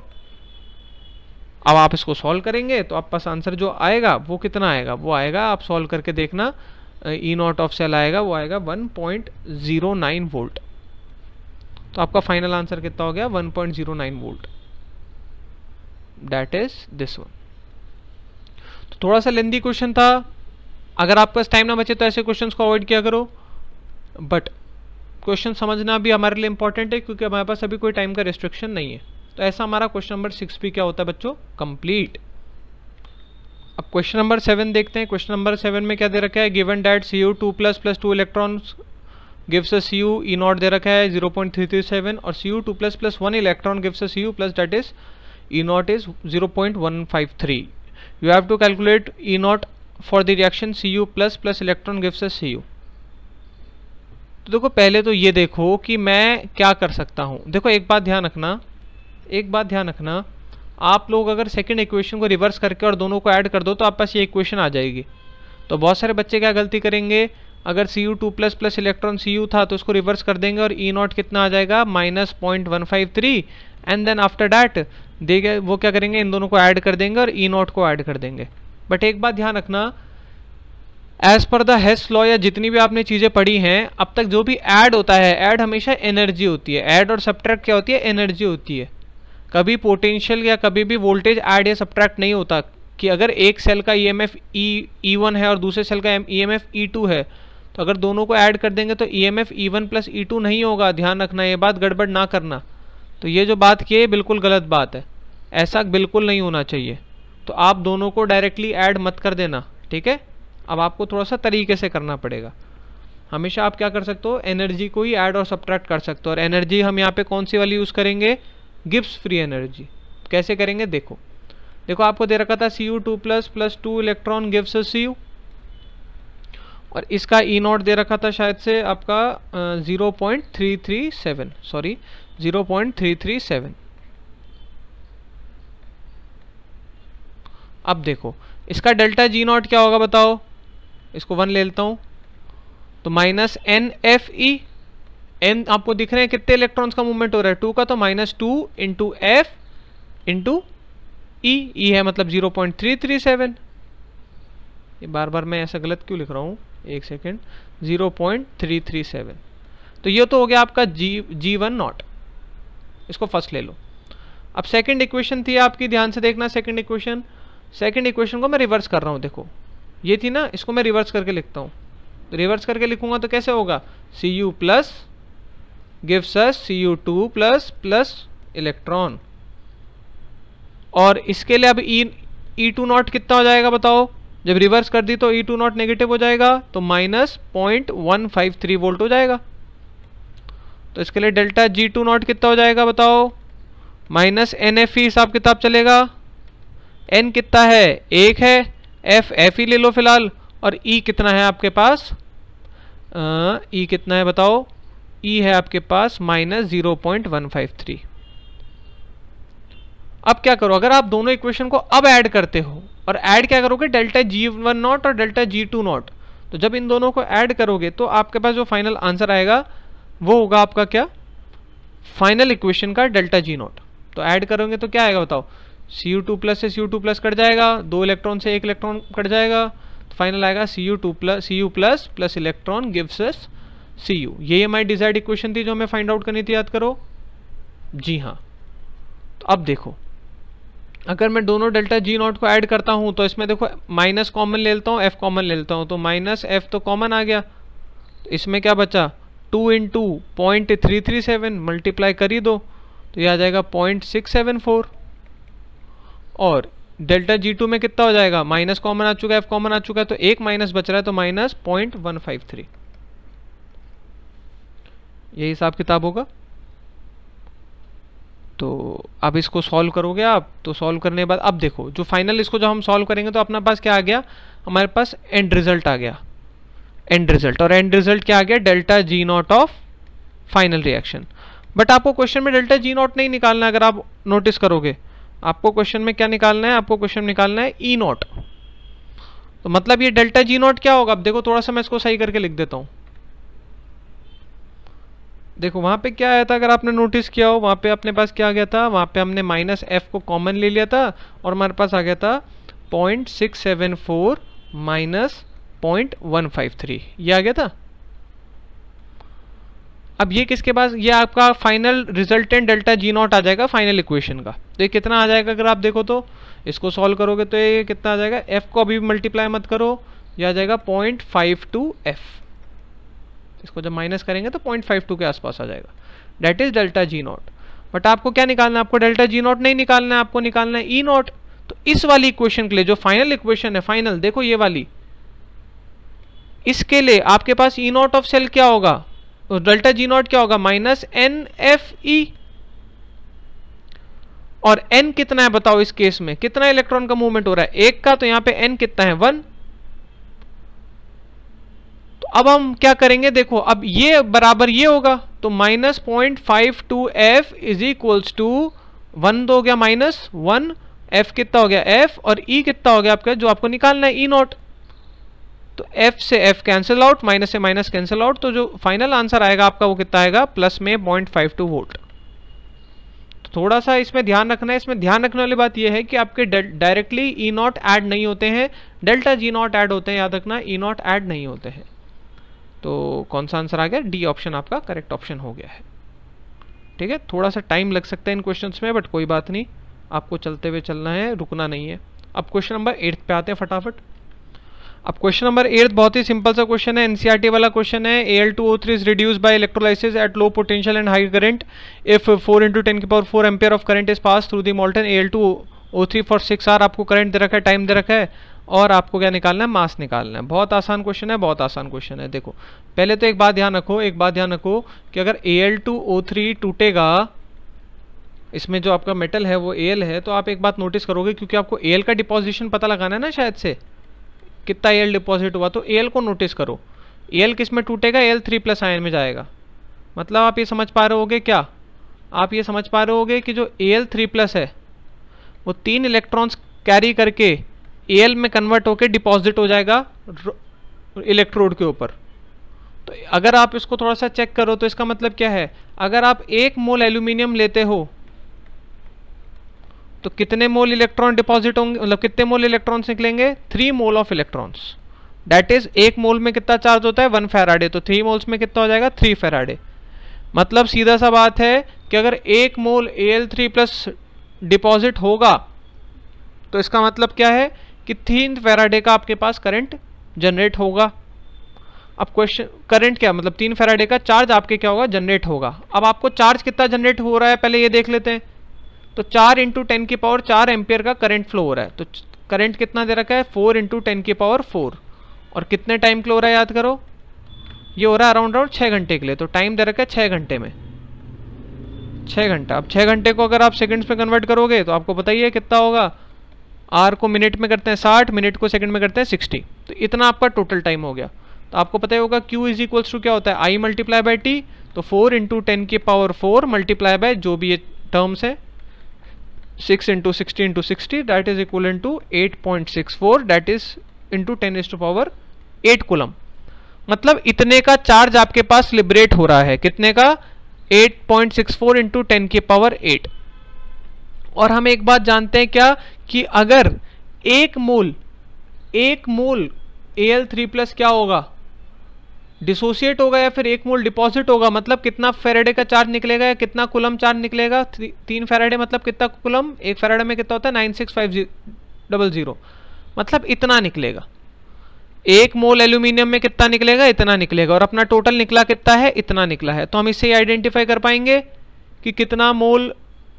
अब आप इसको सॉल्व करेंगे तो आप पास आंसर जो आएगा वो कितना आएगा, वो आएगा, आप सॉल्व करके देखना, E0 ऑफ सेल आएगा, वो आएगा 1.09 वोल्ट। तो आपका फाइनल आंसर कितना हो गया, 1.09 volt. That is this one. तो थोड़ा सा लेंदी क्वेश्चन था, अगर आपके पास टाइम ना बचे तो ऐसे क्वेश्चंस को अवॉइड किया करो, बट क्वेश्चन समझना भी हमारे लिए इंपॉर्टेंट है क्योंकि हमारे पास अभी कोई टाइम का रिस्ट्रिक्शन नहीं है। तो ऐसा हमारा क्वेश्चन नंबर 6 भी क्या होता है बच्चों, कंप्लीट। अब क्वेश्चन नंबर 7 देखते हैं। क्वेश्चन नंबर 7 में क्या दे रखा है, given that Cu2 plus 2 electrons gives a Cu E0 दे रखा है 0.337 और Cu2 plus 1 electron gives a Cu plus that is E0 is 0.153. You have to calculate E0 for the reaction Cu plus electron gives us Cu. तो देखो पहले तो ये देखो कि मैं क्या कर सकता हूँ। देखो एक बात ध्यान रखना, आप लोग अगर सेकंड इक्वेशन को रिवर्स करके और दोनों को ऐड कर दो तो आप पास ये इक्वेशन आ जाएगी। तो बहुत सारे बच्चे क्या गलती करेंगे, अगर Cu2 प्लस इलेक्ट्रॉन Cu था तो उसको रिवर्स कर देंगे और E0 कितना आ जाएगा -0.153 एंड देन आफ्टर दैट देंगे वो क्या करेंगे, इन दोनों को ऐड कर देंगे और E0 को ऐड कर देंगे। बट एक बात ध्यान रखना, एज पर द हेस लॉ या जितनी भी आपने चीज़ें पढ़ी हैं अब तक, जो भी ऐड होता है, ऐड हमेशा एनर्जी होती है। ऐड और सब्ट्रैक्ट क्या होती है, एनर्जी होती है। कभी पोटेंशियल या कभी भी वोल्टेज ऐड या सब्ट्रैक्ट नहीं होता कि अगर एक सेल का EMF E1 है और दूसरे सेल का EMF E2 है तो अगर दोनों को ऐड कर देंगे तो EMF E1 प्लस E2 नहीं होगा। ध्यान रखना, ये बात गड़बड़ ना करना। तो ये जो बात की है बिल्कुल गलत बात है, ऐसा बिल्कुल नहीं होना चाहिए। तो आप दोनों को डायरेक्टली ऐड मत कर देना, ठीक है। अब आपको थोड़ा सा तरीके से करना पड़ेगा। हमेशा आप क्या कर सकते हो, एनर्जी को ही ऐड और सब्ट्रैक्ट कर सकते हो। और एनर्जी हम यहाँ पे कौन सी वाली यूज़ करेंगे, गिब्स फ्री एनर्जी। कैसे करेंगे देखो आपको दे रखा था Cu2 plus 2 electron gives us Cu और इसका E0 दे रखा था शायद से आपका 0.337। अब देखो इसका डेल्टा G0 क्या होगा बताओ, इसको 1 ले लेता हूं तो -NFE। N आपको दिख रहे हैं कितने इलेक्ट्रॉन्स का मूवमेंट हो रहा है, 2 का, तो -2 इंटू F इंटू E है मतलब 0.337। ये बार बार मैं ऐसा गलत क्यों लिख रहा हूँ, एक सेकेंड, 0.337। तो ये तो हो गया आपका G1 नॉट, इसको फर्स्ट ले लो। अब सेकंड इक्वेशन थी आपकी, ध्यान से देखना। सेकंड इक्वेशन को मैं रिवर्स कर रहा हूँ। देखो ये थी ना, इसको मैं रिवर्स करके लिखता हूँ। तो रिवर्स करके लिखूंगा तो कैसे होगा, Cu plus gives us Cu2 plus electron और इसके लिए अब E2 नॉट कितना हो जाएगा बताओ। जब रिवर्स कर दी तो E2 नॉट नेगेटिव हो जाएगा तो -0.153 वोल्ट हो जाएगा। तो इसके लिए डेल्टा G2 नॉट कितना हो जाएगा बताओ, -NFE हिसाब किताब चलेगा। N कितना है, 1 है, F ही ले लो फिलहाल, और E कितना है आपके पास, E कितना है बताओ, E है आपके पास -0.153। अब क्या करो, अगर आप दोनों इक्वेशन को अब ऐड करते हो और ऐड क्या करोगे, डेल्टा G1 नॉट और डेल्टा G2 नॉट। तो जब इन दोनों को ऐड करोगे तो आपके पास जो फाइनल आंसर आएगा वो होगा आपका क्या, फाइनल इक्वेशन का डेल्टा G0। तो ऐड करोगे तो क्या आएगा बताओ, Cu2 प्लस से Cu2 प्लस कट जाएगा, 2 इलेक्ट्रॉन से 1 इलेक्ट्रॉन कट जाएगा, तो फाइनल आएगा Cu plus electron gives us Cu। ये हमारी डिजायर्ड इक्वेशन थी जो हमें फाइंड आउट करनी थी, याद करो। जी हाँ, तो अब देखो अगर मैं दोनों डेल्टा जी नॉट को ऐड करता हूँ तो इसमें देखो माइनस कॉमन ले लेता हूँ, एफ कॉमन ले लेता हूँ, तो माइनस एफ तो कॉमन आ गया, तो इसमें क्या बचा 2 इंटू 0.337 मल्टीप्लाई कर ही दो तो ये आ जाएगा 0.674। और डेल्टा जी टू में कितना हो जाएगा, माइनस कॉमन आ चुका है, एफ कॉमन आ चुका है, तो एक माइनस बच रहा है तो माइनस 0.153। ये हिसाब किताब होगा। तो अब इसको सॉल्व करोगे आप, तो सॉल्व करने के बाद अब देखो जो फाइनल इसको जो हम सॉल्व करेंगे तो अपना पास क्या आ गया, हमारे पास एंड रिजल्ट आ गया, एंड रिजल्ट। और एंड रिजल्ट क्या आ गया, delta G not of final reaction. But आपको क्वेश्चन में डेल्टा जी नॉट नहीं निकालना है, अगर आप नोटिस करोगे आपको क्वेश्चन में क्या निकालना है, आपको क्वेश्चन में निकालना है ई नॉट। तो मतलब ये डेल्टा जी नॉट क्या होगा, अब देखो थोड़ा सा मैं इसको सही करके लिख देता हूं। देखो वहां पे क्या आया था, अगर आपने नोटिस किया हो वहां पे अपने पास क्या आ गया था, वहां पे हमने माइनस एफ को कॉमन ले लिया था और हमारे पास आ गया था 0.674 माइनस 0.153, ये आ गया था। अब ये किसके पास, ये आपका final resultant delta G naught आ जाएगा फाइनल इक्वेशन का। तो ये कितना आ जाएगा, अगर आप देखो तो इसको सॉल्व करोगे तो ये कितना आ जाएगा, एफ को अभी मल्टीप्लाई मत करो, ये आ जाएगा 0.52 एफ। इसको जब माइनस करेंगे तो 0.52 के आसपास आ जाएगा, that is delta G not. But आपको क्या निकालना है, आपको डेल्टा जी नॉट नहीं निकालना है, आपको निकालना है ई नॉट। तो इस वाली इक्वेशन के लिए जो फाइनल इक्वेशन है, फाइनल देखो ये वाली, इसके लिए आपके पास ई नॉट ऑफ सेल क्या होगा, तो डेल्टा जी नॉट क्या होगा, माइनस एन एफ ई। और एन कितना है बताओ, इस केस में कितना इलेक्ट्रॉन का मूवमेंट हो रहा है, एक का, तो यहां पे एन कितना है 1। तो अब हम क्या करेंगे, देखो अब ये बराबर ये होगा, तो minus 0.52 F is equals to 1 हो गया माइनस 1, एफ कितना हो गया एफ, और ई कितना हो गया आपका जो आपको निकालना है ई नॉट। तो एफ से एफ कैंसिल आउट, माइनस से माइनस कैंसिल आउट, तो जो फाइनल आंसर आएगा आपका वो कितना आएगा, प्लस में 0.52 वोल्ट। तो थोड़ा सा इसमें ध्यान रखना है। इसमें ध्यान रखने वाली बात यह है कि आपके डायरेक्टली ई नॉट ऐड नहीं होते हैं, डेल्टा जी नॉट ऐड होते हैं, याद रखना ई नॉट ऐड नहीं होते हैं। तो कौन सा आंसर आ गया, डी ऑप्शन आपका करेक्ट ऑप्शन हो गया है। ठीक है, थोड़ा सा टाइम लग सकता है इन क्वेश्चंस में, बट कोई बात नहीं, आपको चलते हुए चलना है, रुकना नहीं है। अब क्वेश्चन नंबर 8 पे आते हैं फटाफट। अब क्वेश्चन नंबर 8 बहुत ही सिंपल सा क्वेश्चन है, एनसीईआरटी वाला क्वेश्चन है। Al2O3 is reduced by electrolysis at low potential and high current if 4 × 10⁴ ampere of current is pass through the molten Al2O3 for 6 hour. आपको करंट दे रखा है, टाइम दे रखा है, और आपको क्या निकालना है, मास निकालना है। बहुत आसान क्वेश्चन है, बहुत आसान क्वेश्चन है। देखो पहले तो एक बात ध्यान रखो, कि अगर Al2O3 टूटेगा, इसमें जो आपका मेटल है वो Al है, तो आप एक बात नोटिस करोगे, क्योंकि आपको Al का डिपोजिशन पता लगाना है ना, शायद से कितना Al डिपॉजिट हुआ, तो Al को नोटिस करो। Al किस में टूटेगा, Al3+ आयन में जाएगा। मतलब आप ये समझ पा रहे होगे क्या, आप ये समझ पा रहे होगे कि जो Al3+ है वो 3 इलेक्ट्रॉन्स कैरी करके Al में कन्वर्ट होकर डिपॉजिट हो जाएगा इलेक्ट्रोड के ऊपर। तो अगर आप इसको थोड़ा सा चेक करो तो इसका मतलब क्या है, अगर आप 1 मोल एल्यूमिनियम लेते हो तो कितने मोल इलेक्ट्रॉन डिपॉजिट होंगे, मतलब कितने मोल इलेक्ट्रॉन्स निकलेंगे, 3 mole of electrons. That is 1 मोल में कितना चार्ज होता है, 1 फैराडे, तो 3 मोल्स में कितना हो जाएगा, 3 फैराडे। मतलब सीधा सा बात है कि अगर 1 मोल Al3+ डिपॉजिट होगा तो इसका मतलब क्या है कि 3 फैराडे का आपके पास करंट जनरेट होगा। अब क्वेश्चन, करंट क्या मतलब 3 फैराडे का चार्ज आपके क्या होगा, जनरेट होगा। अब आपको चार्ज कितना जनरेट हो रहा है पहले ये देख लेते हैं। तो 4 × 10⁴ एम्पियर का करंट फ्लो हो रहा है। तो करंट कितना दे रखा है, 4 × 10⁴, और कितने टाइम के लिए हो रहा है याद करो, ये हो रहा है अराउंड 6 घंटे के लिए। तो टाइम दे रखा है 6 घंटे में, 6 घंटा। अब 6 घंटे को अगर आप सेकंड्स में कन्वर्ट करोगे तो आपको बताइए कितना होगा, आर को मिनट में करते हैं 60, मिनट को सेकंड में करते हैं 60, तो इतना आपका टोटल टाइम हो गया। तो आपको पता ही होगा Q इज इक्वल्स टू क्या होता है, I मल्टीप्लाई बाई T। तो 4 × 10⁴ मल्टीप्लाई बाय जो भी ये टर्म्स है, 6 × 60 × 60, that is equal to 8.64, that is into 10⁸ coulomb. मतलब इतने का चार्ज आपके पास लिबरेट हो रहा है, कितने का, 8.64 × 10⁸। और हम एक बात जानते हैं क्या, कि अगर 1 मोल Al3+ क्या होगा, डिसोसिएट होगा या फिर 1 मोल डिपॉजिट होगा, मतलब कितना फेराडे का चार्ज निकलेगा या कितना कूलम चार्ज निकलेगा। 3 फेराडे मतलब कितना कूलम, 1 फेराडे में कितना होता है 96500, मतलब इतना निकलेगा। 1 मोल एल्यूमिनियम में कितना निकलेगा, इतना निकलेगा, और अपना टोटल निकला कितना है, इतना निकला है। तो हम इससे आइडेंटिफाई कर पाएंगे कि कितना मोल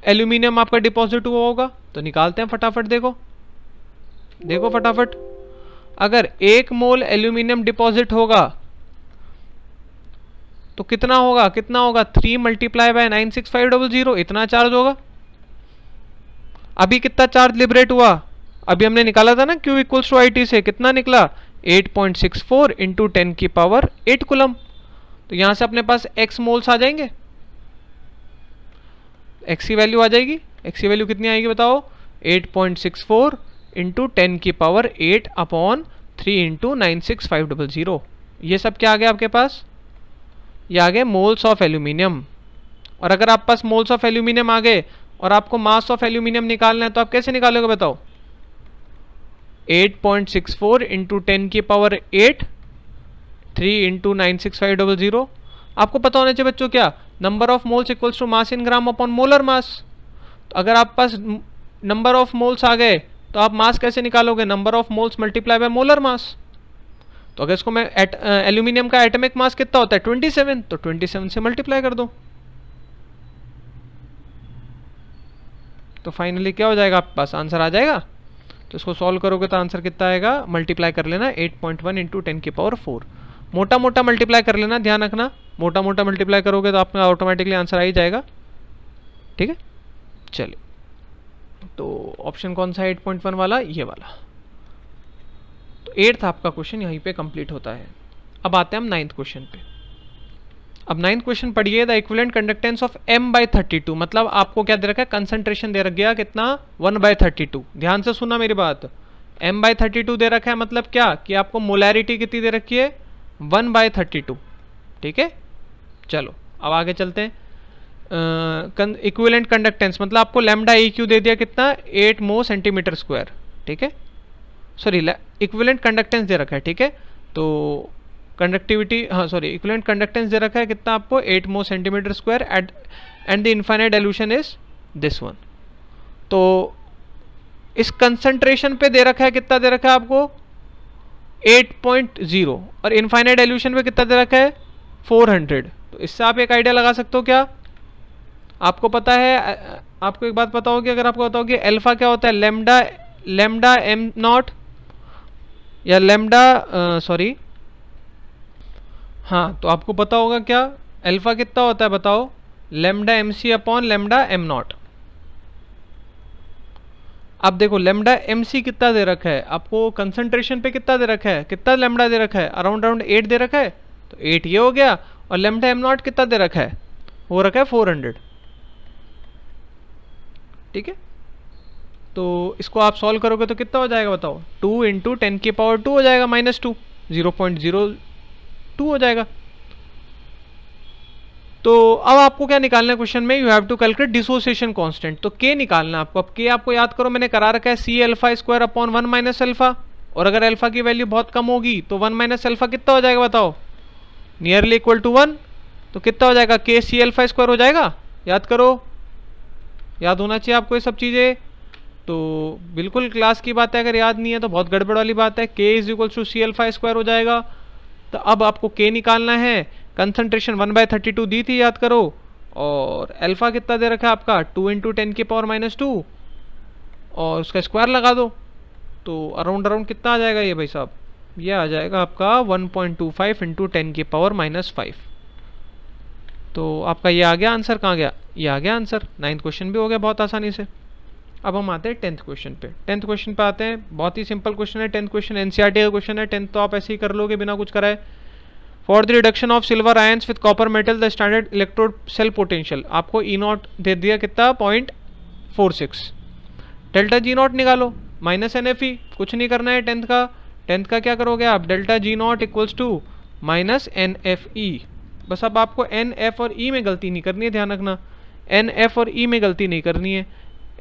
एल्यूमिनियम आपका डिपॉजिट हुआ होगा। तो निकालते हैं फटाफट, देखो फटाफट। अगर 1 मोल एल्यूमिनियम डिपॉजिट होगा तो कितना होगा, 3 मल्टीप्लाई बाय 96500, इतना चार्ज होगा। अभी कितना चार्ज लिबरेट हुआ, अभी हमने निकाला था ना Q इक्वल्स टू IT से, कितना निकला 8.64 इंटू 10 की पावर 8 कूलम। तो यहां से अपने पास x मोल्स आ जाएंगे, x की वैल्यू आ जाएगी। x की वैल्यू कितनी आएगी बताओ, 8.64 इंटू 10 की पावर 8 अपॉन 3 इंटू 96500। ये सब क्या आ गया आपके पास, ये आ गए मोल्स ऑफ एल्यूमिनियम। और अगर आप पास मोल्स ऑफ एल्यूमिनियम आ गए और आपको मास ऑफ एल्यूमिनियम निकालना है तो आप कैसे निकालोगे बताओ, 8.64 इंटू 10 की पावर 8, 3 इंटू 96500। आपको पता होना चाहिए बच्चों क्या, number of moles equals to mass in gram upon molar mass. तो अगर आप पास नंबर ऑफ मोल्स आ गए तो आप मास कैसे निकालोगे, number of moles multiply by molar mass. तो अगर इसको मैं एल्यूमिनियम का एटॉमिक मास कितना होता है 27, तो 27 से मल्टीप्लाई कर दो। तो फाइनली क्या हो जाएगा आपके पास, आंसर आ जाएगा। तो इसको सॉल्व करोगे तो आंसर कितना आएगा, मल्टीप्लाई कर लेना 8.1 इंटू 10 की पावर 4। मोटा मोटा मल्टीप्लाई कर लेना, ध्यान रखना, मोटा मोटा मल्टीप्लाई करोगे तो आपका ऑटोमेटिकली आंसर आ ही जाएगा। ठीक है, चलिए। तो ऑप्शन कौन सा है 8.1 वाला, ये वाला। तो 8th आपका क्वेश्चन यहीं पे कंप्लीट होता है। अब आते हैं हम 9th क्वेश्चन पे। अब 9th क्वेश्चन पढ़िए, the equivalent conductance of m/32, मतलब आपको क्या दे रखा है, कंसंट्रेशन दे रख गया कितना 1/32। ध्यान से सुना मेरी बात, m/32 दे रखा है, मतलब क्या कि आपको मोलैरिटी कितनी दे रखी है 1/32। ठीक है, चलो अब आगे चलते हैं। इक्विवेलेंट कंडक्टेंस मतलब आपको लैम्डा EQ दे दिया कितना 8 mho सेंटीमीटर स्क्वायर। ठीक है, सॉरी इक्विवेलेंट कंडक्टेंस दे रखा है। ठीक है, तो कंडक्टिविटी, हाँ सॉरी, इक्विवेलेंट कंडक्टेंस दे रखा है कितना आपको 8 mho centimetre square and the infinite dilution is this one. तो इस कंसंट्रेशन पे दे रखा है कितना दे रखा है आपको 8.0 और इनफाइनाइट डाइल्यूशन पे कितना दे रखा है 400। तो इससे आप एक आइडिया लगा सकते हो क्या, आपको पता है, आपको एक बात पता होगी, अगर आपको पता होगी अल्फा क्या होता है, लैम्डा m0 या लैम्डा सॉरी, हाँ तो आपको पता होगा क्या अल्फा कितना होता है बताओ, lambda MC upon lambda m0। अब देखो लैम्डा MC कितना दे रखा है आपको, कंसंट्रेशन पे कितना दे रखा है, कितना लैम्डा दे रखा है, अराउंड 8 दे रखा है, तो 8 ये हो गया। और लैम्डा m0 कितना दे रखा है, वो रखा है 400। ठीक है, तो इसको आप सॉल्व करोगे तो कितना हो जाएगा बताओ, 2 इंटू 10 की पावर 2 हो जाएगा, -2, 0.02 हो जाएगा। तो अब आपको क्या निकालना है क्वेश्चन में, you have to calculate dissociation constant. तो के निकालना है आपको। अब के आपको याद करो, मैंने करा रखा है C alpha square upon 1 minus alpha, और अगर अल्फा की वैल्यू बहुत कम होगी तो 1 माइनस अल्फा कितना हो जाएगा बताओ, नियरली इक्वल टू 1। तो कितना हो जाएगा, के C अल्फा स्क्वायर हो जाएगा। याद करो, याद होना चाहिए आपको ये सब चीज़ें। तो बिल्कुल क्लास की बात है, अगर याद नहीं है तो बहुत गड़बड़ वाली बात है। K is equal to C alpha square हो जाएगा। तो अब आपको के निकालना है, कंसंट्रेशन 1/32 दी थी याद करो, और अल्फा कितना दे रखा है आपका 2 इंटू 10 की पावर -2, और उसका स्क्वायर लगा दो। तो अराउंड कितना आ जाएगा ये भाई साहब, ये आ जाएगा आपका 1.25 इंटू 10 की पावर -5। तो आपका ये आ गया आंसर, कहाँ गया, ये आ गया आंसर। 9th क्वेश्चन भी हो गया बहुत आसानी से। अब हम आते हैं 10th क्वेश्चन पे। 10th क्वेश्चन पे आते हैं, बहुत ही सिंपल क्वेश्चन है। 10th क्वेश्चन NCERT का क्वेश्चन है, 10th तो आप ऐसे ही कर लोगे बिना कुछ कराए। For the reduction of silver ions with copper metal the standard electrode cell potential, आपको E0 दे दिया कितना 0.46। डेल्टा G0 निकालो, -NFE, कुछ नहीं करना है 10th का क्या करोगे आप, delta G0 equals to -NFE। बस अब आपको NF और E में गलती नहीं करनी है, ध्यान रखना, NF और E में गलती नहीं करनी है।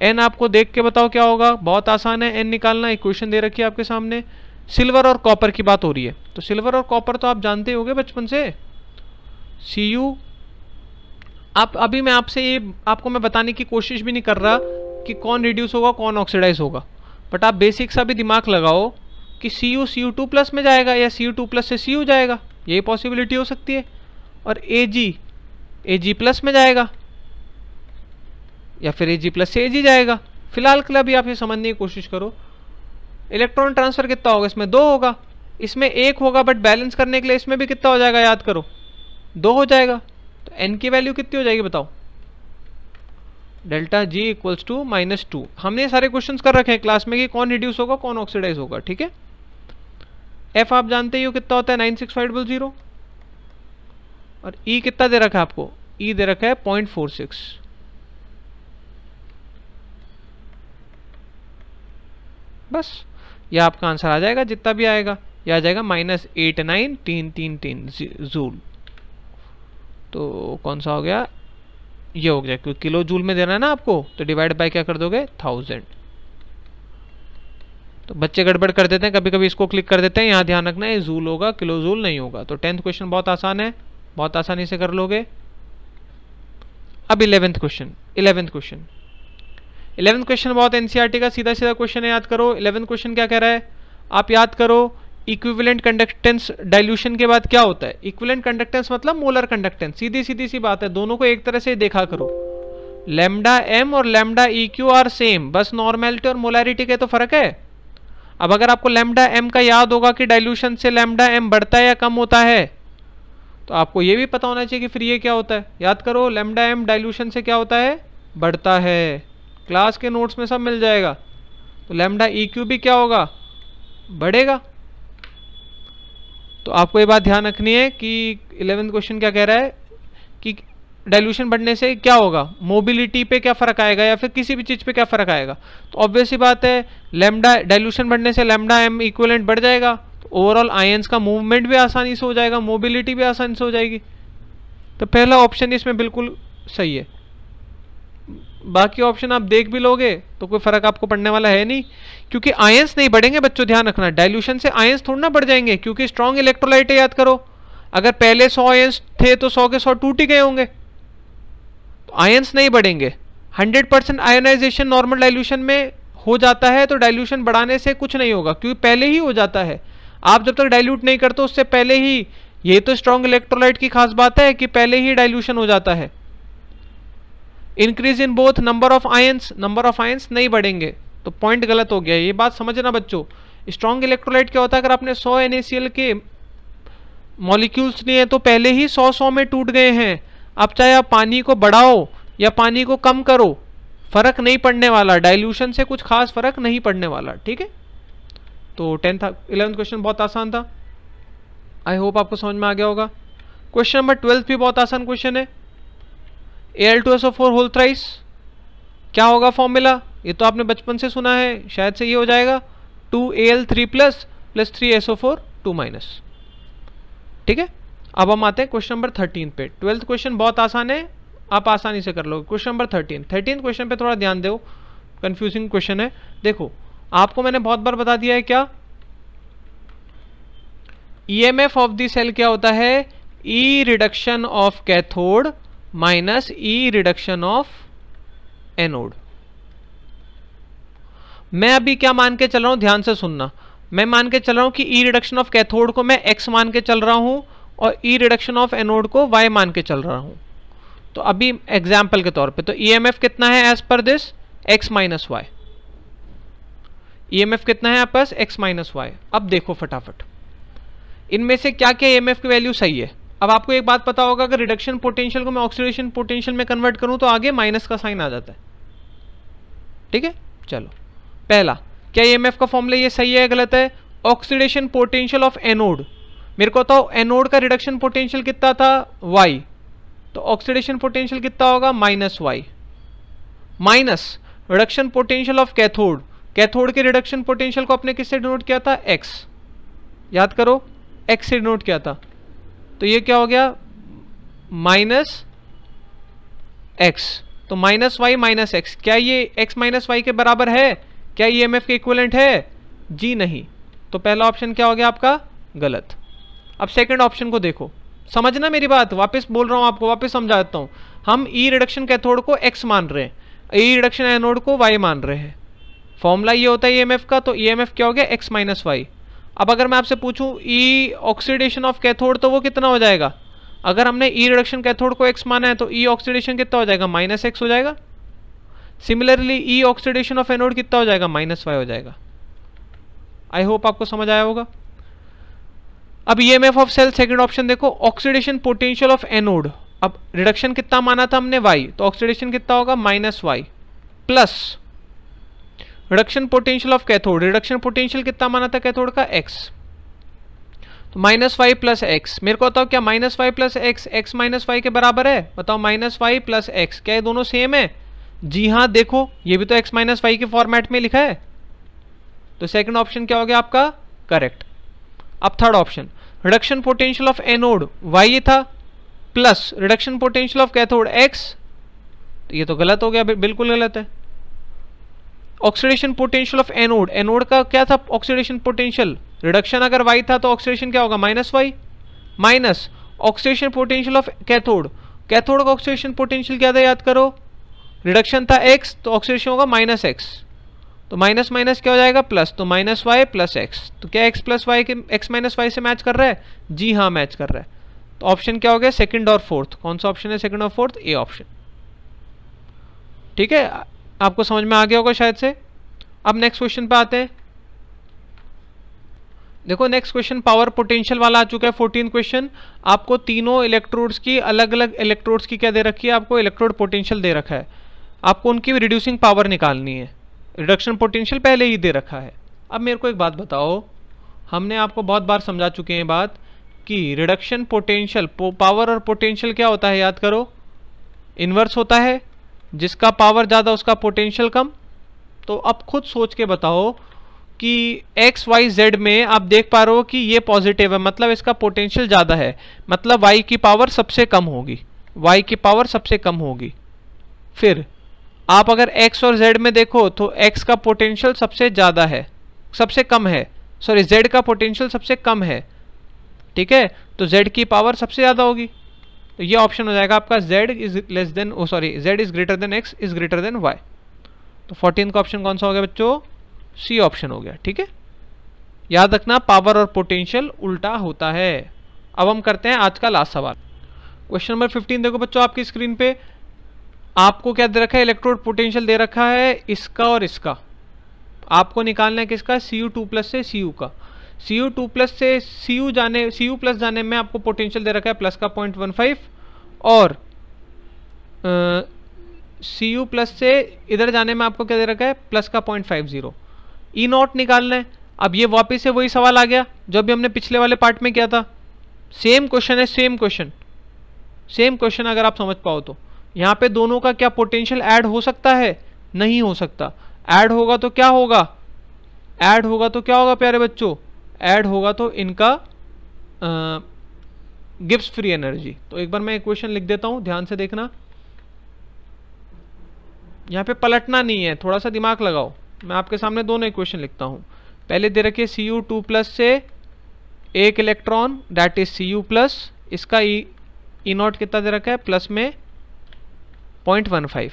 N आपको देख के बताओ क्या होगा, बहुत आसान है N निकालना, इक्वेशन दे रखी है आपके सामने, सिल्वर और कॉपर की बात हो रही है। तो सिल्वर और कॉपर तो आप जानते होंगे बचपन से, Cu। आप अभी मैं आपसे ये आपको मैं बताने की कोशिश भी नहीं कर रहा कि कौन रिड्यूस होगा कौन ऑक्सीडाइज होगा, बट आप बेसिक सा भी दिमाग लगाओ कि Cu Cu2 प्लस में जाएगा या Cu2 प्लस से Cu जाएगा, यही पॉसिबिलिटी हो सकती है। और Ag प्लस में जाएगा या फिर Ag प्लस से Ag जाएगा। फिलहाल के लिए अभी आप ये समझने की कोशिश करो, इलेक्ट्रॉन ट्रांसफर कितना होगा, इसमें 2 होगा, इसमें 1 होगा, बट बैलेंस करने के लिए इसमें भी कितना हो जाएगा, याद करो 2 हो जाएगा। तो n की वैल्यू कितनी हो जाएगी बताओ, डेल्टा G इक्वल्स टू -2। हमने सारे क्वेश्चंस कर रखे हैं क्लास में कि कौन रिड्यूस होगा कौन ऑक्सीडाइज होगा, ठीक है। F आप जानते ही हो कितना होता है 96500, और E कितना दे रखा है आपको, E दे रखा है 0.46। बस ये आपका आंसर आ जाएगा, जितना भी आएगा ये आ जाएगा -89333 जूल। तो कौन सा हो गया, ये हो गया, क्योंकि किलो जूल में देना है ना आपको, तो डिवाइड बाय क्या कर दोगे 1000। तो बच्चे गड़बड़ कर देते हैं कभी कभी, इसको क्लिक कर देते हैं, यहाँ ध्यान रखना है जूल होगा किलो जूल नहीं होगा। तो 10th क्वेश्चन बहुत आसान है, बहुत आसानी से कर लोगे। अब 11th क्वेश्चन बहुत एनसीईआरटी का सीधा सीधा क्वेश्चन है, याद करो। 11th क्वेश्चन क्या कह रहा है, आप याद करो इक्विवेलेंट कंडक्टेंस डाइल्यूशन के बाद क्या होता है। इक्विवेलेंट कंडक्टेंस मतलब मोलर कंडक्टेंस, सीधी सी बात है, दोनों को एक तरह से देखा करो। लैम्डा एम और लैम्डा EQ आर सेम, बस नॉर्मेलिटी और मोलैरिटी के तो फर्क है। अब अगर आपको लैम्डा एम का याद होगा कि डाइल्यूशन से लैम्डा एम बढ़ता है या कम होता है, तो आपको ये भी पता होना चाहिए कि फिर ये क्या होता है। याद करो लैम्डा एम डाइल्यूशन से क्या होता है, बढ़ता है, क्लास के नोट्स में सब मिल जाएगा। तो लैम्डा EQ भी क्या होगा, बढ़ेगा। तो आपको ये बात ध्यान रखनी है कि 11th क्वेश्चन क्या कह रहा है कि डाइल्यूशन बढ़ने से क्या होगा, मोबिलिटी पे क्या फर्क आएगा या फिर किसी भी चीज पे क्या फर्क आएगा। तो ऑब्वियस सी बात है, लैम्डा डाइल्यूशन बढ़ने से लैम्डा एम इक्विवेलेंट बढ़ जाएगा, तो ओवरऑल आयंस का मूवमेंट भी आसानी से हो जाएगा, मोबिलिटी भी आसानी से हो जाएगी। तो पहला ऑप्शन इसमें बिल्कुल सही है। बाकी ऑप्शन आप देख भी लोगे तो कोई फर्क आपको पड़ने वाला है नहीं, क्योंकि आयंस नहीं बढ़ेंगे बच्चों, ध्यान रखना। डाइल्यूशन से आयंस थोड़ा ना बढ़ जाएंगे, क्योंकि स्ट्रॉन्ग इलेक्ट्रोलाइट है, याद करो। अगर पहले 100 आयंस थे तो 100 के 100 टूट ही गए होंगे, तो आयंस नहीं बढ़ेंगे। 100% आयोनाइजेशन नॉर्मल डाइल्यूशन में हो जाता है, तो डाइल्यूशन बढ़ाने से कुछ नहीं होगा, क्योंकि पहले ही हो जाता है। आप जब तक डाइल्यूट नहीं करते उससे पहले ही, ये तो स्ट्रॉन्ग इलेक्ट्रोलाइट की खास बात है कि पहले ही डाइल्यूशन हो जाता है। Increase in both number of ions नहीं बढ़ेंगे, तो पॉइंट गलत हो गया। ये बात समझना बच्चों। स्ट्रॉन्ग इलेक्ट्रोलाइट क्या होता है, अगर आपने 100 NaCl के मॉलिक्यूल्स लिए तो पहले ही 100 में टूट गए हैं। अब चाहे आप पानी को बढ़ाओ या पानी को कम करो, फर्क नहीं पड़ने वाला, डाइल्यूशन से कुछ खास फर्क नहीं पड़ने वाला, ठीक है। तो 11th क्वेश्चन बहुत आसान था, आई होप आपको समझ में आ गया होगा। क्वेश्चन नंबर 12 भी बहुत आसान क्वेश्चन है। Al2SO4 होल थ्राइस क्या होगा फॉर्मूला, ये तो आपने बचपन से सुना है, शायद से ये हो जाएगा 2Al3 प्लस 3SO4 2-, ठीक है। अब हम आते हैं क्वेश्चन नंबर 13 पे। 12th क्वेश्चन बहुत आसान है, आप आसानी से कर लोगे। क्वेश्चन नंबर 13 क्वेश्चन पे थोड़ा ध्यान दो, कंफ्यूजिंग क्वेश्चन है। देखो आपको मैंने बहुत बार बता दिया है क्या, EMF ऑफ द सेल क्या होता है, E reduction of cathode minus E reduction of anode. मैं अभी क्या मान के चल रहा हूं, ध्यान से सुनना। मैं मान के चल रहा हूं कि E रिडक्शन ऑफ कैथोड को मैं X मान के चल रहा हूं और E रिडक्शन ऑफ एनोड को Y मान के चल रहा हूं। तो अभी एग्जाम्पल के तौर पे, तो EMF कितना है as per this, X minus Y. EMF कितना है आपके पास, X माइनस वाई। अब देखो फटाफट इनमें से क्या क्या EMF की वैल्यू सही है। अब आपको एक बात पता होगा, अगर रिडक्शन पोटेंशियल को मैं ऑक्सीडेशन पोटेंशियल में कन्वर्ट करूं तो आगे माइनस का साइन आ जाता है, ठीक है। चलो पहला, क्या EMF का फॉर्मूला ये सही है गलत है, ऑक्सीडेशन पोटेंशियल ऑफ एनोड। मेरे को बताओ एनोड का रिडक्शन पोटेंशियल कितना था, Y, तो ऑक्सीडेशन पोटेंशियल कितना होगा, -Y। Minus reduction potential of cathode, cathode के रिडक्शन पोटेंशियल को आपने किससे डिनोट किया था, X, याद करो X से डिनोट किया था। तो ये क्या हो गया, -X, तो -Y माइनस X। क्या ये X माइनस Y के बराबर है, क्या EMF के इक्विवेलेंट है, जी नहीं। तो पहला ऑप्शन क्या हो गया आपका गलत। अब सेकंड ऑप्शन को देखो, समझना मेरी बात, वापस बोल रहा हूं आपको, वापस समझाता हूं। हम ई रिडक्शन कैथोड को x मान रहे हैं, ई रिडक्शन एनोड को y मान रहे हैं। फॉर्मूला ये होता है ईएमएफ का, तो ईएमएफ क्या हो गया x माइनस वाई। अब अगर मैं आपसे पूछूं ई ऑक्सीडेशन ऑफ कैथोड, तो वो कितना हो जाएगा? अगर हमने ई रिडक्शन कैथोड को x माना है तो ई ऑक्सीडेशन कितना हो जाएगा? माइनस x हो जाएगा। Similarly E oxidation of anode कितना हो जाएगा? माइनस वाई हो जाएगा। आई होप आपको समझ आया होगा। अब EMF of cell second option देखो, ऑक्सीडेशन पोटेंशियल ऑफ एनोड। अब रिडक्शन कितना माना था हमने y, तो ऑक्सीडेशन कितना होगा? Minus Y plus reduction potential of cathode, reduction potential कितना माना था कैथोड का? x, तो माइनस वाई प्लस एक्स। मेरे को बताओ क्या minus Y plus X X minus Y के बराबर है? बताओ माइनस वाई प्लस एक्स, क्या ये दोनों सेम है? जी हाँ, देखो ये भी तो x माइनस वाई के फॉर्मेट में लिखा है, तो सेकंड ऑप्शन क्या हो गया आपका? करेक्ट। अब third option, reduction potential of anode y था plus reduction potential of cathode x, तो ये तो गलत हो गया, बिल्कुल गलत है। Oxidation potential of anode, anode का क्या था ऑक्सीडेशन पोटेंशियल? रिडक्शन अगर y था तो ऑक्सीडेशन क्या होगा? Minus Y minus oxidation potential of cathode, cathode का ऑक्सीडेशन पोटेंशियल क्या था याद करो? रिडक्शन था x, तो ऑक्सीडेशन होगा माइनस x, तो माइनस माइनस क्या हो जाएगा? प्लस, तो माइनस वाई प्लस एक्स। तो क्या x प्लस वाई के x माइनस वाई से मैच कर रहा है? जी हाँ मैच कर रहा है। तो ऑप्शन क्या हो गया? सेकंड और फोर्थ। कौन सा ऑप्शन है सेकंड और फोर्थ? A option. ठीक है, आपको समझ में आ गया होगा शायद से। अब नेक्स्ट क्वेश्चन पे आते हैं। देखो नेक्स्ट क्वेश्चन पावर पोटेंशियल वाला आ चुका है, 14 क्वेश्चन। आपको तीनों इलेक्ट्रोड्स की अलग अलग इलेक्ट्रोड्स की क्या दे रखी है? आपको इलेक्ट्रोड पोटेंशियल दे रखा है, आपको उनकी रिड्यूसिंग पावर निकालनी है। रिडक्शन पोटेंशियल पहले ही दे रखा है। अब मेरे को एक बात बताओ, हमने आपको बहुत बार समझा चुके हैं बात कि रिडक्शन पोटेंशियल, पावर और पोटेंशियल क्या होता है याद करो? इन्वर्स होता है, जिसका पावर ज़्यादा उसका पोटेंशियल कम। तो अब खुद सोच के बताओ कि एक्स वाई जेड में आप देख पा रहे हो कि ये पॉजिटिव है, मतलब इसका पोटेंशियल ज़्यादा है, मतलब वाई की पावर सबसे कम होगी, वाई की पावर सबसे कम होगी। फिर आप अगर x और z में देखो तो x का पोटेंशियल सबसे ज़्यादा है, सबसे कम है, सॉरी z का पोटेंशियल सबसे कम है, ठीक है, तो z की पावर सबसे ज़्यादा होगी। तो ये ऑप्शन हो जाएगा आपका z is less than, z is greater than x is greater than y। तो 14 का ऑप्शन कौन सा हो गया बच्चों? सी ऑप्शन हो गया। ठीक है, याद रखना पावर और पोटेंशियल उल्टा होता है। अब हम करते हैं आज का लास्ट सवाल। क्वेश्चन नंबर 15 देखो बच्चों आपकी स्क्रीन पे, आपको क्या दे रखा है? इलेक्ट्रोड पोटेंशियल दे रखा है इसका और इसका। आपको निकालना है किसका? Cu2 प्लस से Cu का। Cu2 प्लस से Cu प्लस जाने में आपको पोटेंशियल दे रखा है प्लस का 0.15 और Cu प्लस से इधर जाने में आपको क्या दे रखा है? प्लस का 0.50। ई नॉट निकालना है। अब ये वापस से वही सवाल आ गया जो अभी हमने पिछले वाले पार्ट में किया था। सेम क्वेश्चन है, सेम क्वेश्चन अगर आप समझ पाओ तो। यहाँ पे दोनों का क्या पोटेंशियल ऐड हो सकता है? नहीं हो सकता। ऐड होगा तो क्या होगा? ऐड होगा तो क्या होगा प्यारे बच्चों? ऐड होगा तो इनका गिब्स फ्री एनर्जी। तो एक बार मैं इक्वेशन लिख देता हूँ, ध्यान से देखना, यहाँ पे पलटना नहीं है, थोड़ा सा दिमाग लगाओ। मैं आपके सामने दोनों इक्वेशन लिखता हूँ। पहले दे रखिए Cu2 प्लस से एक electron that is Cu plus, इसका ई नॉट कितना दे रखा है? प्लस में 0.15।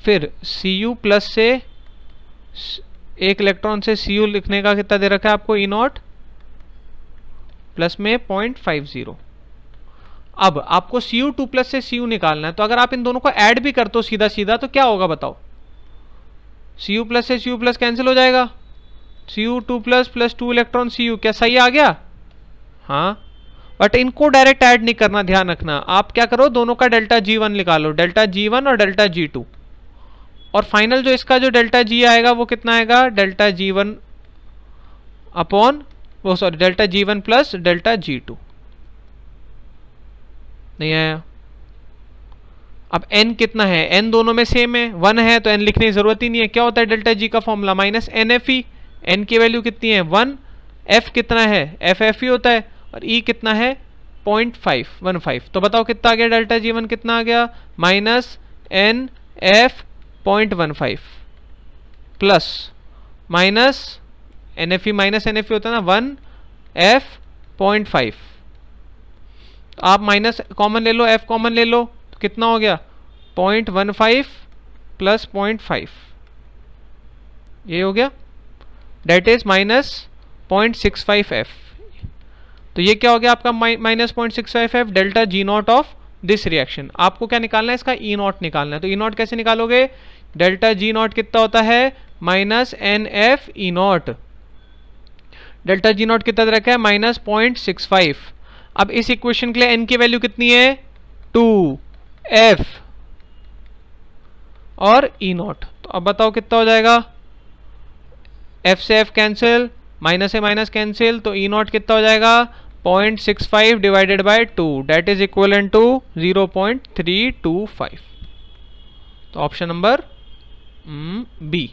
फिर Cu प्लस से एक इलेक्ट्रॉन से Cu लिखने का कितना दे रखा है आपको? ई नॉट प्लस में 0.50। अब आपको Cu2 प्लस से Cu निकालना है, तो अगर आप इन दोनों को ऐड भी करते हो सीधा सीधा तो क्या होगा बताओ? Cu प्लस से Cu प्लस कैंसिल हो जाएगा, Cu2 plus plus 2 electron Cu, क्या सही आ गया? हाँ, बट इनको डायरेक्ट ऐड नहीं करना, ध्यान रखना। आप क्या करो, दोनों का डेल्टा G1 निकालो, डेल्टा G1 और डेल्टा G2, और फाइनल जो इसका जो डेल्टा G आएगा वो कितना आएगा? डेल्टा G1 अपॉन वो sorry delta G1 plus delta G2। नहीं आया। अब n कितना है? n दोनों में सेम है, 1 है, तो n लिखने की जरूरत ही नहीं है। क्या होता है डेल्टा G का फॉर्मूला? Minus NFE। n की वैल्यू कितनी है? 1। f कितना है? FFE होता है, और e कितना है? 0.515। तो बताओ कितना आ गया डेल्टा G1? कितना आ गया? Minus NF 0.15 plus minus NFE minus NFE होता है ना 1F.5। आप माइनस कॉमन ले लो, F कॉमन ले लो, तो कितना हो गया 0.15 प्लस 0.5, ये हो गया, डेट इज माइनस 0.65F। तो ये क्या हो गया आपका minus 0.65F delta G not of this reaction. आपको क्या निकालना है, इसका E नॉट निकालना है। तो E नॉट कैसे निकालोगे, डेल्टा G नॉट कितना होता है minus NF E not, delta G not कितना रखा है माइनस 0.65। अब इस इक्वेशन के लिए n की वैल्यू कितनी है 2F और E नॉट। तो अब बताओ कितना हो जाएगा, F से F कैंसिल, माइनस से माइनस कैंसिल, तो E नॉट कितना हो जाएगा 0.65 divided by 2 that is equal to 0.325। तो ऑप्शन नंबर बी।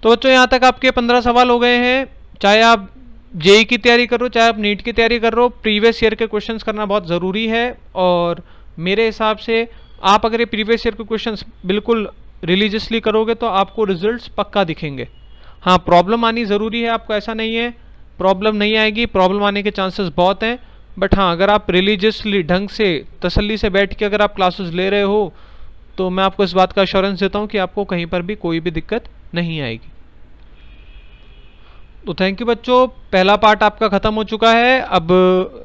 तो बच्चों यहाँ तक आपके 15 सवाल हो गए हैं। चाहे आप जेई की तैयारी कर रहे हो, चाहे आप नीट की तैयारी कर रहे हो, प्रीवियस ईयर के क्वेश्चंस करना बहुत ज़रूरी है। और मेरे हिसाब से आप अगर ये प्रीवियस ईयर के क्वेश्चंस बिल्कुल रिलीजियसली करोगे तो आपको रिजल्ट्स पक्का दिखेंगे। हाँ, प्रॉब्लम आनी ज़रूरी है, आपको ऐसा नहीं है प्रॉब्लम नहीं आएगी, प्रॉब्लम आने के चांसेस बहुत हैं। बट हाँ, अगर आप रिलीजियसली ढंग से तसल्ली से बैठ के अगर आप क्लासेस ले रहे हो तो मैं आपको इस बात का एश्योरेंस देता हूँ कि आपको कहीं पर भी कोई भी दिक्कत नहीं आएगी। तो थैंक यू बच्चों, पहला पार्ट आपका ख़त्म हो चुका है। अब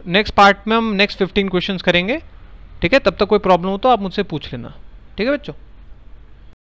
नेक्स्ट पार्ट में हम नेक्स्ट 15 क्वेश्चंस करेंगे। ठीक है, तब तक कोई प्रॉब्लम हो तो आप मुझसे पूछ लेना। ठीक है बच्चों।